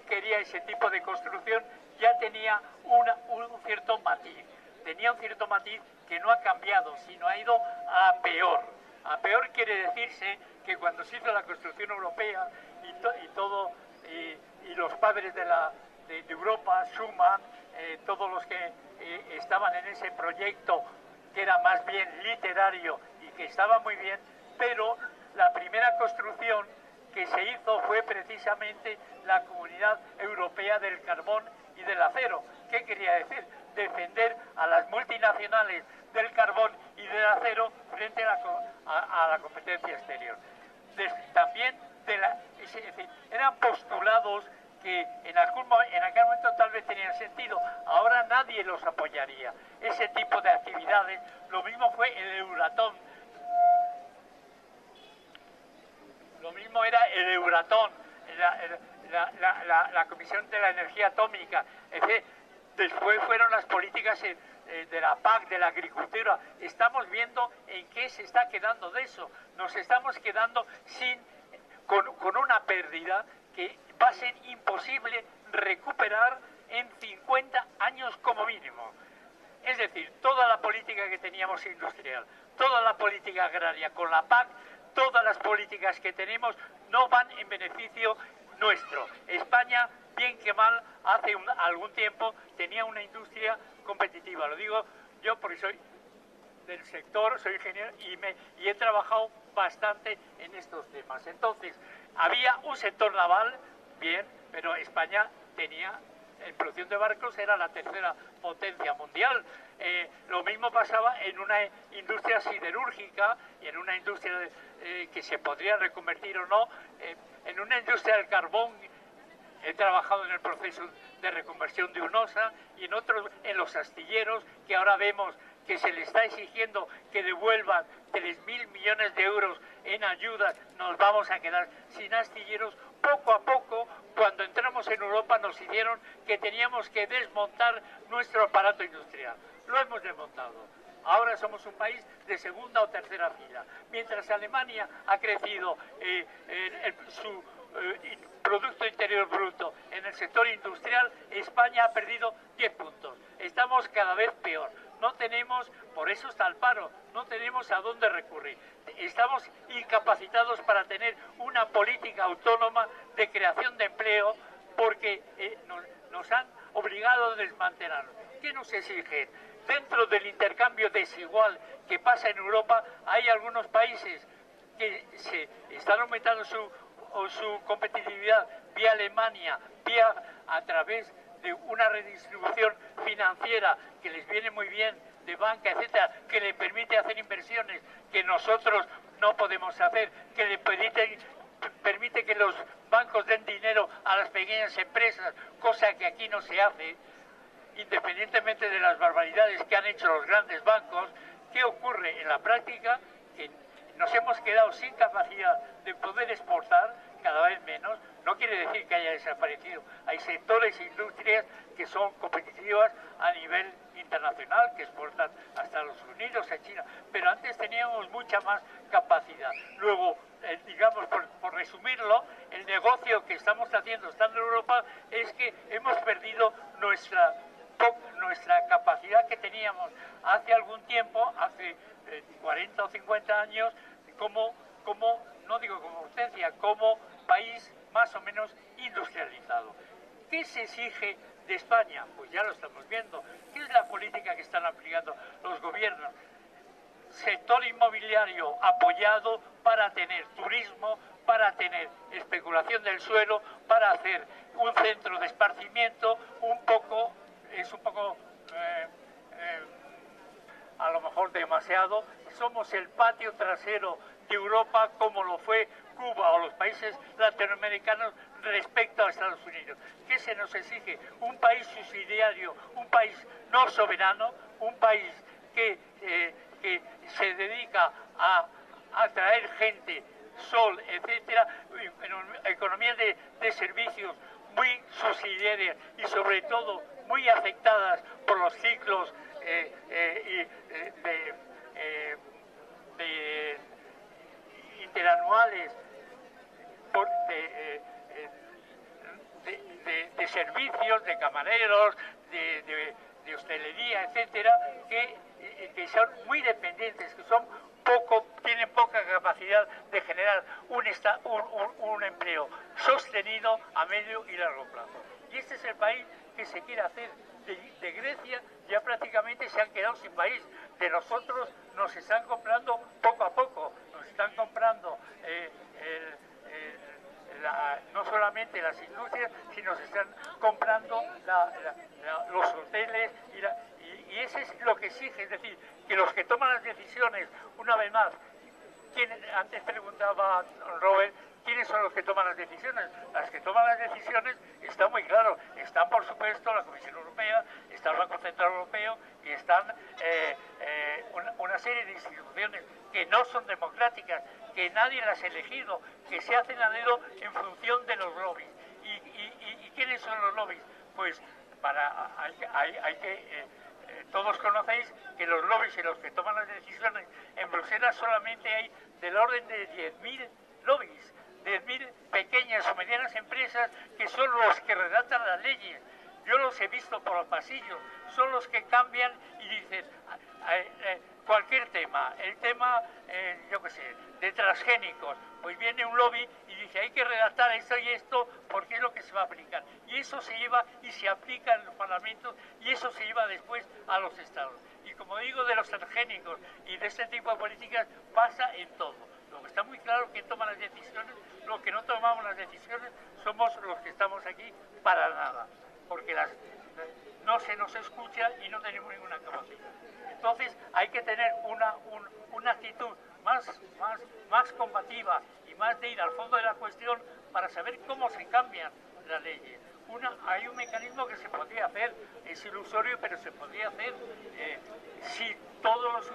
quería ese tipo de construcción, ya tenía un cierto matiz. Tenía un cierto matiz que no ha cambiado, sino ha ido a peor. A peor quiere decirse que cuando se hizo la construcción europea y los padres de Europa, Schuman, todos los que estaban en ese proyecto, que era más bien literario y que estaba muy bien, pero la primera construcción que se hizo fue precisamente la Comunidad Europea del Carbón y del Acero. ¿Qué quería decir? Defender a las multinacionales del carbón y del acero frente a la competencia exterior. También es decir, eran postulados que en aquel momento tal vez tenían sentido, ahora nadie los apoyaría. Ese tipo de actividades, lo mismo fue el Euratom. Lo mismo era el Euratom, la Comisión de la Energía Atómica. Es decir, después fueron las políticas de la PAC, de la agricultura. Estamos viendo en qué se está quedando de eso. Nos estamos quedando con una pérdida que va a ser imposible recuperar en 50 años como mínimo. Es decir, toda la política que teníamos industrial, toda la política agraria con la PAC, todas las políticas que tenemos no van en beneficio nuestro. España, bien que mal, hace algún tiempo tenía una industria competitiva. Lo digo yo porque soy del sector, soy ingeniero y he trabajado bastante en estos temas. Entonces, había un sector naval, bien, pero España tenía, en producción de barcos, era la tercera potencia mundial. Lo mismo pasaba en una industria siderúrgica y en una industria que se podría reconvertir o no, en una industria del carbón. He trabajado en el proceso de reconversión de UNOSA y en otros, en los astilleros, que ahora vemos que se le está exigiendo que devuelvan 3.000 millones de euros en ayudas. Nos vamos a quedar sin astilleros. Poco a poco, cuando entramos en Europa, nos dijeron que teníamos que desmontar nuestro aparato industrial. Lo hemos desmontado. Ahora somos un país de segunda o tercera fila. Mientras Alemania ha crecido su Producto Interior Bruto en el sector industrial, España ha perdido 10 puntos. Estamos cada vez peor. No tenemos, por eso está el paro, no tenemos a dónde recurrir. Estamos incapacitados para tener una política autónoma de creación de empleo porque nos han obligado a desmantelarnos. ¿Qué nos exigen? Dentro del intercambio desigual que pasa en Europa, hay algunos países que se están aumentando su competitividad vía Alemania, a través de una redistribución financiera que les viene muy bien de banca, etcétera, que le permite hacer inversiones que nosotros no podemos hacer, que le permite que los bancos den dinero a las pequeñas empresas, cosa que aquí no se hace, independientemente de las barbaridades que han hecho los grandes bancos. ¿Qué ocurre en la práctica? Que nos hemos quedado sin capacidad de poder exportar, cada vez menos. No quiere decir que haya desaparecido. Hay sectores e industrias que son competitivas a nivel internacional, que exportan a Estados Unidos, a China, pero antes teníamos mucha más capacidad. Luego, digamos, por resumirlo, el negocio que estamos haciendo estando en Europa es que hemos perdido nuestra capacidad que teníamos hace algún tiempo, hace 40 o 50 años, como no digo como potencia, como país más o menos industrializado. ¿Qué se exige de España? Pues ya lo estamos viendo. ¿Qué es la política que están aplicando los gobiernos? Sector inmobiliario apoyado para tener turismo, para tener especulación del suelo, para hacer un centro de esparcimiento, es un poco a lo mejor demasiado. Somos el patio trasero de Europa, como lo fue Cuba o los países latinoamericanos respecto a Estados Unidos. ¿Qué se nos exige? Un país subsidiario, un país no soberano, un país que se dedica a atraer gente, sol, etcétera, economías de servicios muy subsidiarias y sobre todo muy afectadas por los ciclos interanuales de servicios, de camareros, de hostelería, etcétera, que son muy dependientes, que tienen poca capacidad de generar un empleo sostenido a medio y largo plazo. Y este es el país que se quiere hacer. De Grecia ya prácticamente se han quedado sin país. De nosotros nos están comprando poco a poco, nos están comprando no solamente las industrias, sino se están comprando los hoteles y eso es lo que exige, es decir, que los que toman las decisiones, una vez más, antes preguntaba Robert, ¿quiénes son los que toman las decisiones? Las que toman las decisiones está muy claro, están por supuesto la Comisión Europea, está el Banco Central Europeo y están una serie de instituciones que no son democráticas, que nadie las ha elegido, que se hacen a dedo en función de los lobbies. ¿Y quiénes son los lobbies? Pues todos conocéis que los lobbies y los que toman las decisiones en Bruselas solamente hay del orden de 10.000 lobbies, 10.000 pequeñas o medianas empresas que son los que redactan las leyes. Yo los he visto por los pasillos, son los que cambian y dicen cualquier tema, el tema, yo qué sé, de transgénicos, pues viene un lobby y dice hay que redactar esto y esto porque es lo que se va a aplicar. Y eso se lleva y se aplica en los parlamentos y eso se lleva después a los estados. Y como digo, de los transgénicos y de este tipo de políticas pasa en todo. Lo que está muy claro es que toma las decisiones, los que no tomamos las decisiones somos los que estamos aquí para nada, porque no se nos escucha y no tenemos ninguna capacidad. Entonces hay que tener una actitud más combativa y más de ir al fondo de la cuestión para saber cómo se cambian las leyes. Hay un mecanismo que se podría hacer, es ilusorio, pero se podría hacer si todos los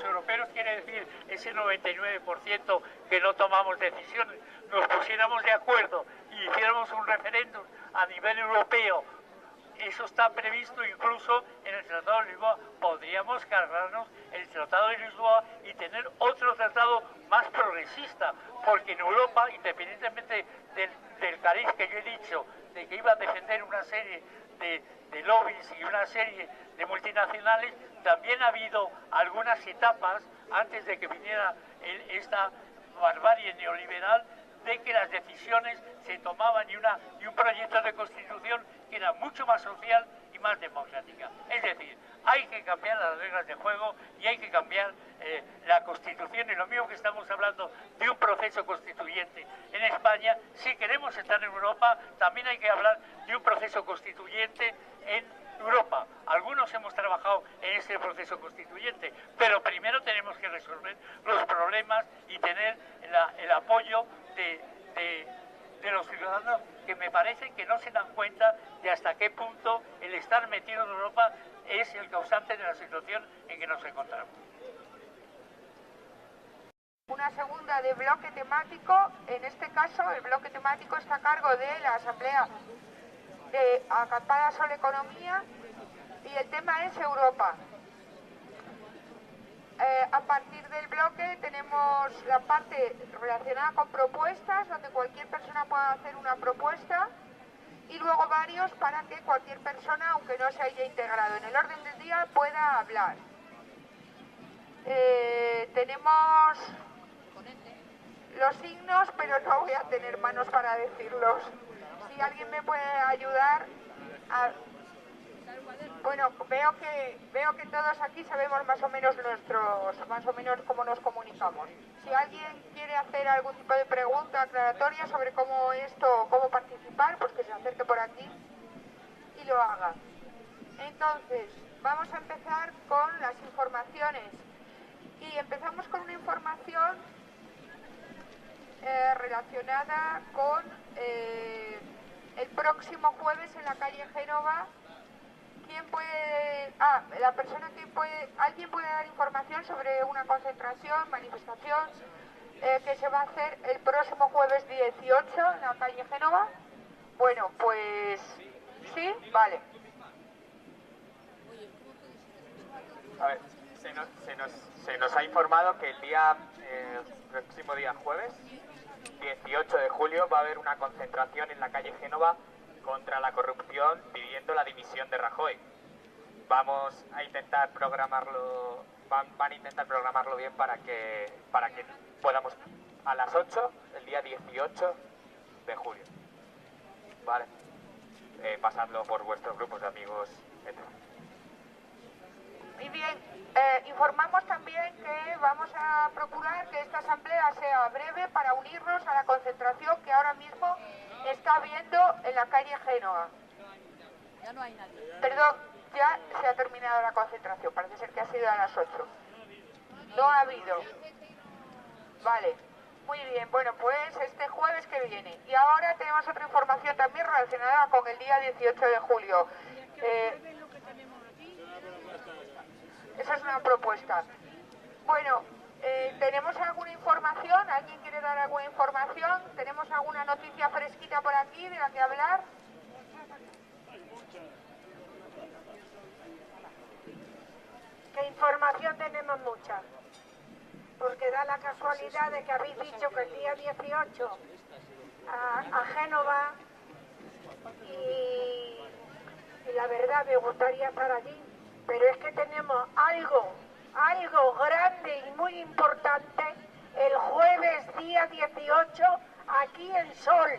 europeos quiere decir ese 99% que no tomamos decisiones, nos pusiéramos de acuerdo y hiciéramos un referéndum a nivel europeo. Eso está previsto incluso en el Tratado de Lisboa. Podríamos cargarnos el Tratado de Lisboa y tener otro tratado más progresista, porque en Europa, independientemente del cariz que yo he dicho, de que iba a defender una serie de lobbies y una serie de multinacionales, también ha habido algunas etapas, antes de que viniera esta barbarie neoliberal, de que las decisiones se tomaban y un proyecto de constitución que era mucho más social y más democrática. Es decir, hay que cambiar las reglas de juego y hay que cambiar la Constitución, y lo mismo que estamos hablando de un proceso constituyente en España. Si queremos estar en Europa, también hay que hablar de un proceso constituyente en Europa. Algunos hemos trabajado en este proceso constituyente, pero primero tenemos que resolver los problemas y tener el apoyo de los ciudadanos, que me parece que no se dan cuenta de hasta qué punto el estar metido en Europa es el causante de la situación en que nos encontramos. Una segunda de bloque temático. En este caso, el bloque temático está a cargo de la Asamblea de Acampada Sol Economía y el tema es Europa. A partir del bloque tenemos la parte relacionada con propuestas, donde cualquier persona pueda hacer una propuesta, y luego varios para que cualquier persona, aunque no se haya integrado en el orden del día, pueda hablar. Tenemos los signos, pero no voy a tener manos para decirlos. Si alguien me puede ayudar a... Bueno, veo que todos aquí sabemos más o menos cómo nos comunicamos. Si alguien quiere hacer algún tipo de pregunta aclaratoria sobre cómo participar, pues que se acerque por aquí y lo haga. Entonces, vamos a empezar con las informaciones. Y empezamos con una información relacionada con el próximo jueves en la calle Génova. ¿Quién puede...? ¿Alguien puede dar información sobre una concentración, manifestación que se va a hacer el próximo jueves 18 en la calle Génova? Bueno, pues... ¿sí? Vale. A ver, se nos ha informado que el próximo día jueves, 18 de julio, va a haber una concentración en la calle Génova contra la corrupción, pidiendo la dimisión de Rajoy. Vamos a intentar programarlo, van a intentar programarlo bien para que podamos a las 8, el día 18 de julio. Vale. Pasadlo por vuestros grupos de amigos, etc. Muy bien. Informamos también que vamos a procurar que esta asamblea sea breve para unirnos a la concentración que ahora mismo está habiendo en la calle Génova. Ya no hay nadie. Perdón, ya se ha terminado la concentración, parece ser que ha sido a las 8. No ha habido. Vale, muy bien, bueno, pues este jueves que viene. Y ahora tenemos otra información también relacionada con el día 18 de julio. Esa es una propuesta. Bueno, ¿tenemos alguna información? ¿Alguien quiere dar alguna información? ¿Tenemos alguna noticia fresquita por aquí de la que hablar? ¿Qué información tenemos? Mucha. Porque da la casualidad de que habéis dicho que el día 18 a Génova y la verdad me gustaría estar allí. Pero es que tenemos algo grande y muy importante el jueves día 18 aquí en Sol.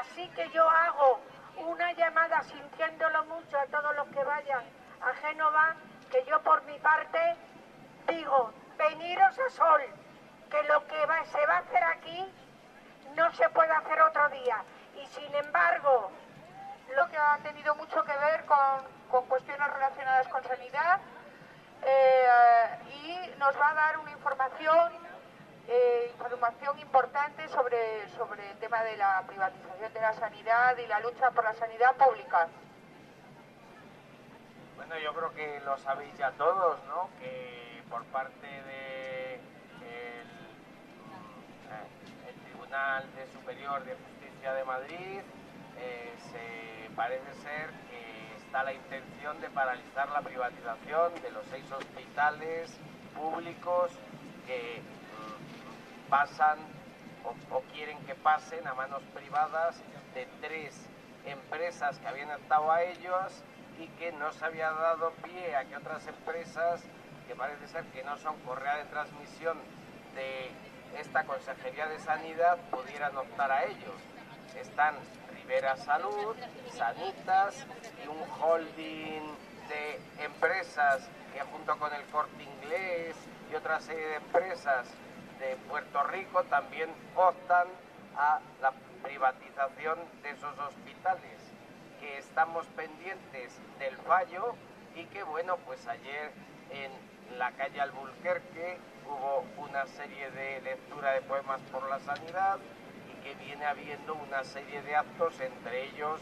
Así que yo hago una llamada sintiéndolo mucho a todos los que vayan a Génova, que yo por mi parte digo, veniros a Sol, que lo que se va a hacer aquí no se puede hacer otro día. Y sin embargo, lo que ha tenido mucho que ver con cuestiones relacionadas con sanidad y nos va a dar una información importante sobre el tema de la privatización de la sanidad y la lucha por la sanidad pública. Bueno, yo creo que lo sabéis ya todos, ¿no? Que por parte de el Tribunal Superior de Justicia de Madrid parece ser que está la intención de paralizar la privatización de los 6 hospitales públicos que pasan o quieren que pasen a manos privadas de 3 empresas que habían estado a ellos y que no se había dado pie a que otras empresas, que parece ser que no son correa de transmisión de esta Consejería de Sanidad, pudieran optar a ellos. Están Rivera Salud, Sanitas y un holding de empresas que junto con el Corte Inglés y otra serie de empresas de Puerto Rico también optan a la privatización de esos hospitales. que estamos pendientes del fallo y que, bueno, pues ayer en la calle Albuquerque hubo una serie de lectura de poemas por la sanidad y que viene habiendo una serie de actos, entre ellos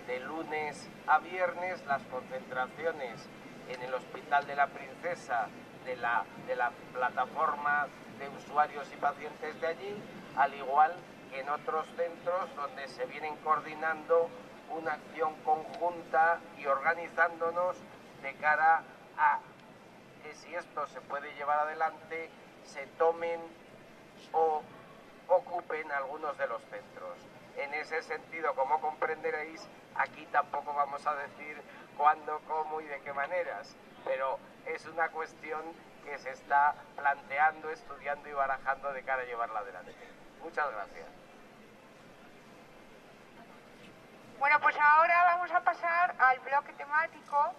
de lunes a viernes las concentraciones en el Hospital de la Princesa de la plataforma de usuarios y pacientes de allí, al igual que en otros centros donde se vienen coordinando una acción conjunta y organizándonos de cara a que, si esto se puede llevar adelante, se tomen o ocupen algunos de los centros. En ese sentido, como comprenderéis, aquí tampoco vamos a decir cuándo, cómo y de qué maneras, pero es una cuestión que se está planteando, estudiando y barajando de cara a llevarla adelante. Muchas gracias. Bueno, pues ahora vamos a pasar al bloque temático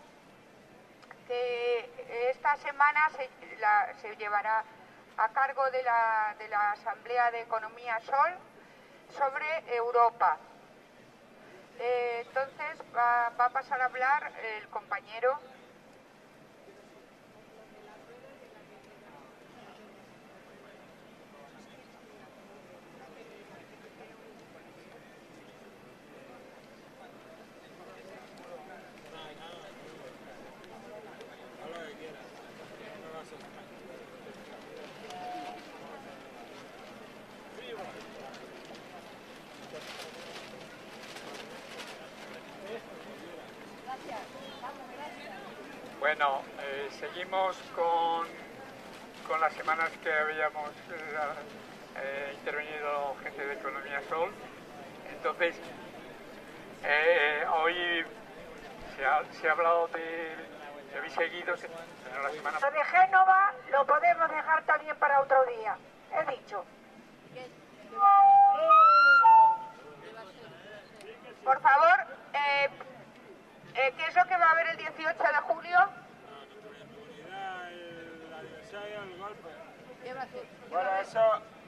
que esta semana se llevará a cargo de la Asamblea de Economía Sol sobre Europa. Entonces va a pasar a hablar el compañero. Bueno, seguimos con las semanas que habíamos intervenido gente de Economía Sol. Entonces, hoy se ha hablado de habéis seguido la semana. Lo de Génova lo podemos dejar también para otro día, he dicho. Por favor, ¿qué es lo que va a haber el 18 de julio? Bueno, eso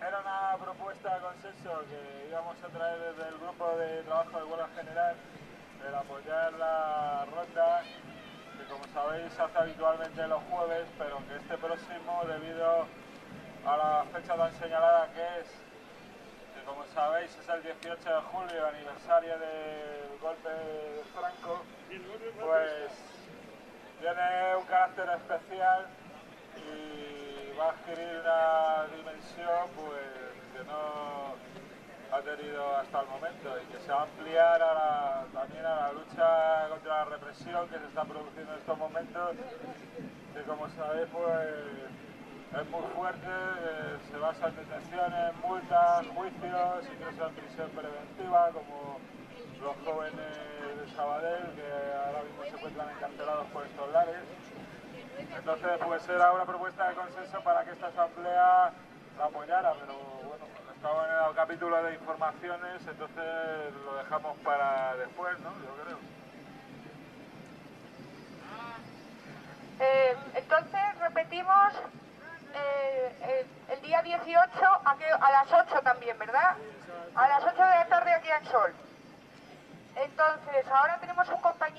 era una propuesta de consenso que íbamos a traer desde el grupo de trabajo de huelga general, el apoyar la ronda, que como sabéis se hace habitualmente los jueves, pero que este próximo, debido a la fecha tan señalada que es, que como sabéis es el 18 de julio, aniversario del golpe de Franco, pues tiene un carácter especial y va a adquirir una dimensión pues que no ha tenido hasta el momento y que se va a ampliar también a la lucha contra la represión que se está produciendo en estos momentos, que como sabéis pues es muy fuerte, se basa en detenciones, multas, juicios, ingresos en prisión preventiva, como los jóvenes de Sabadell que ahora mismo se encuentran encarcelados por estos lares. Entonces pues era una propuesta de consenso para que esta asamblea la apoyara, pero bueno, estaba en el capítulo de informaciones, entonces lo dejamos para después, ¿no? Yo creo. Entonces repetimos el día 18 a las 8 también, ¿verdad? A las 8 de la tarde aquí en Sol. Entonces ahora tenemos un compañero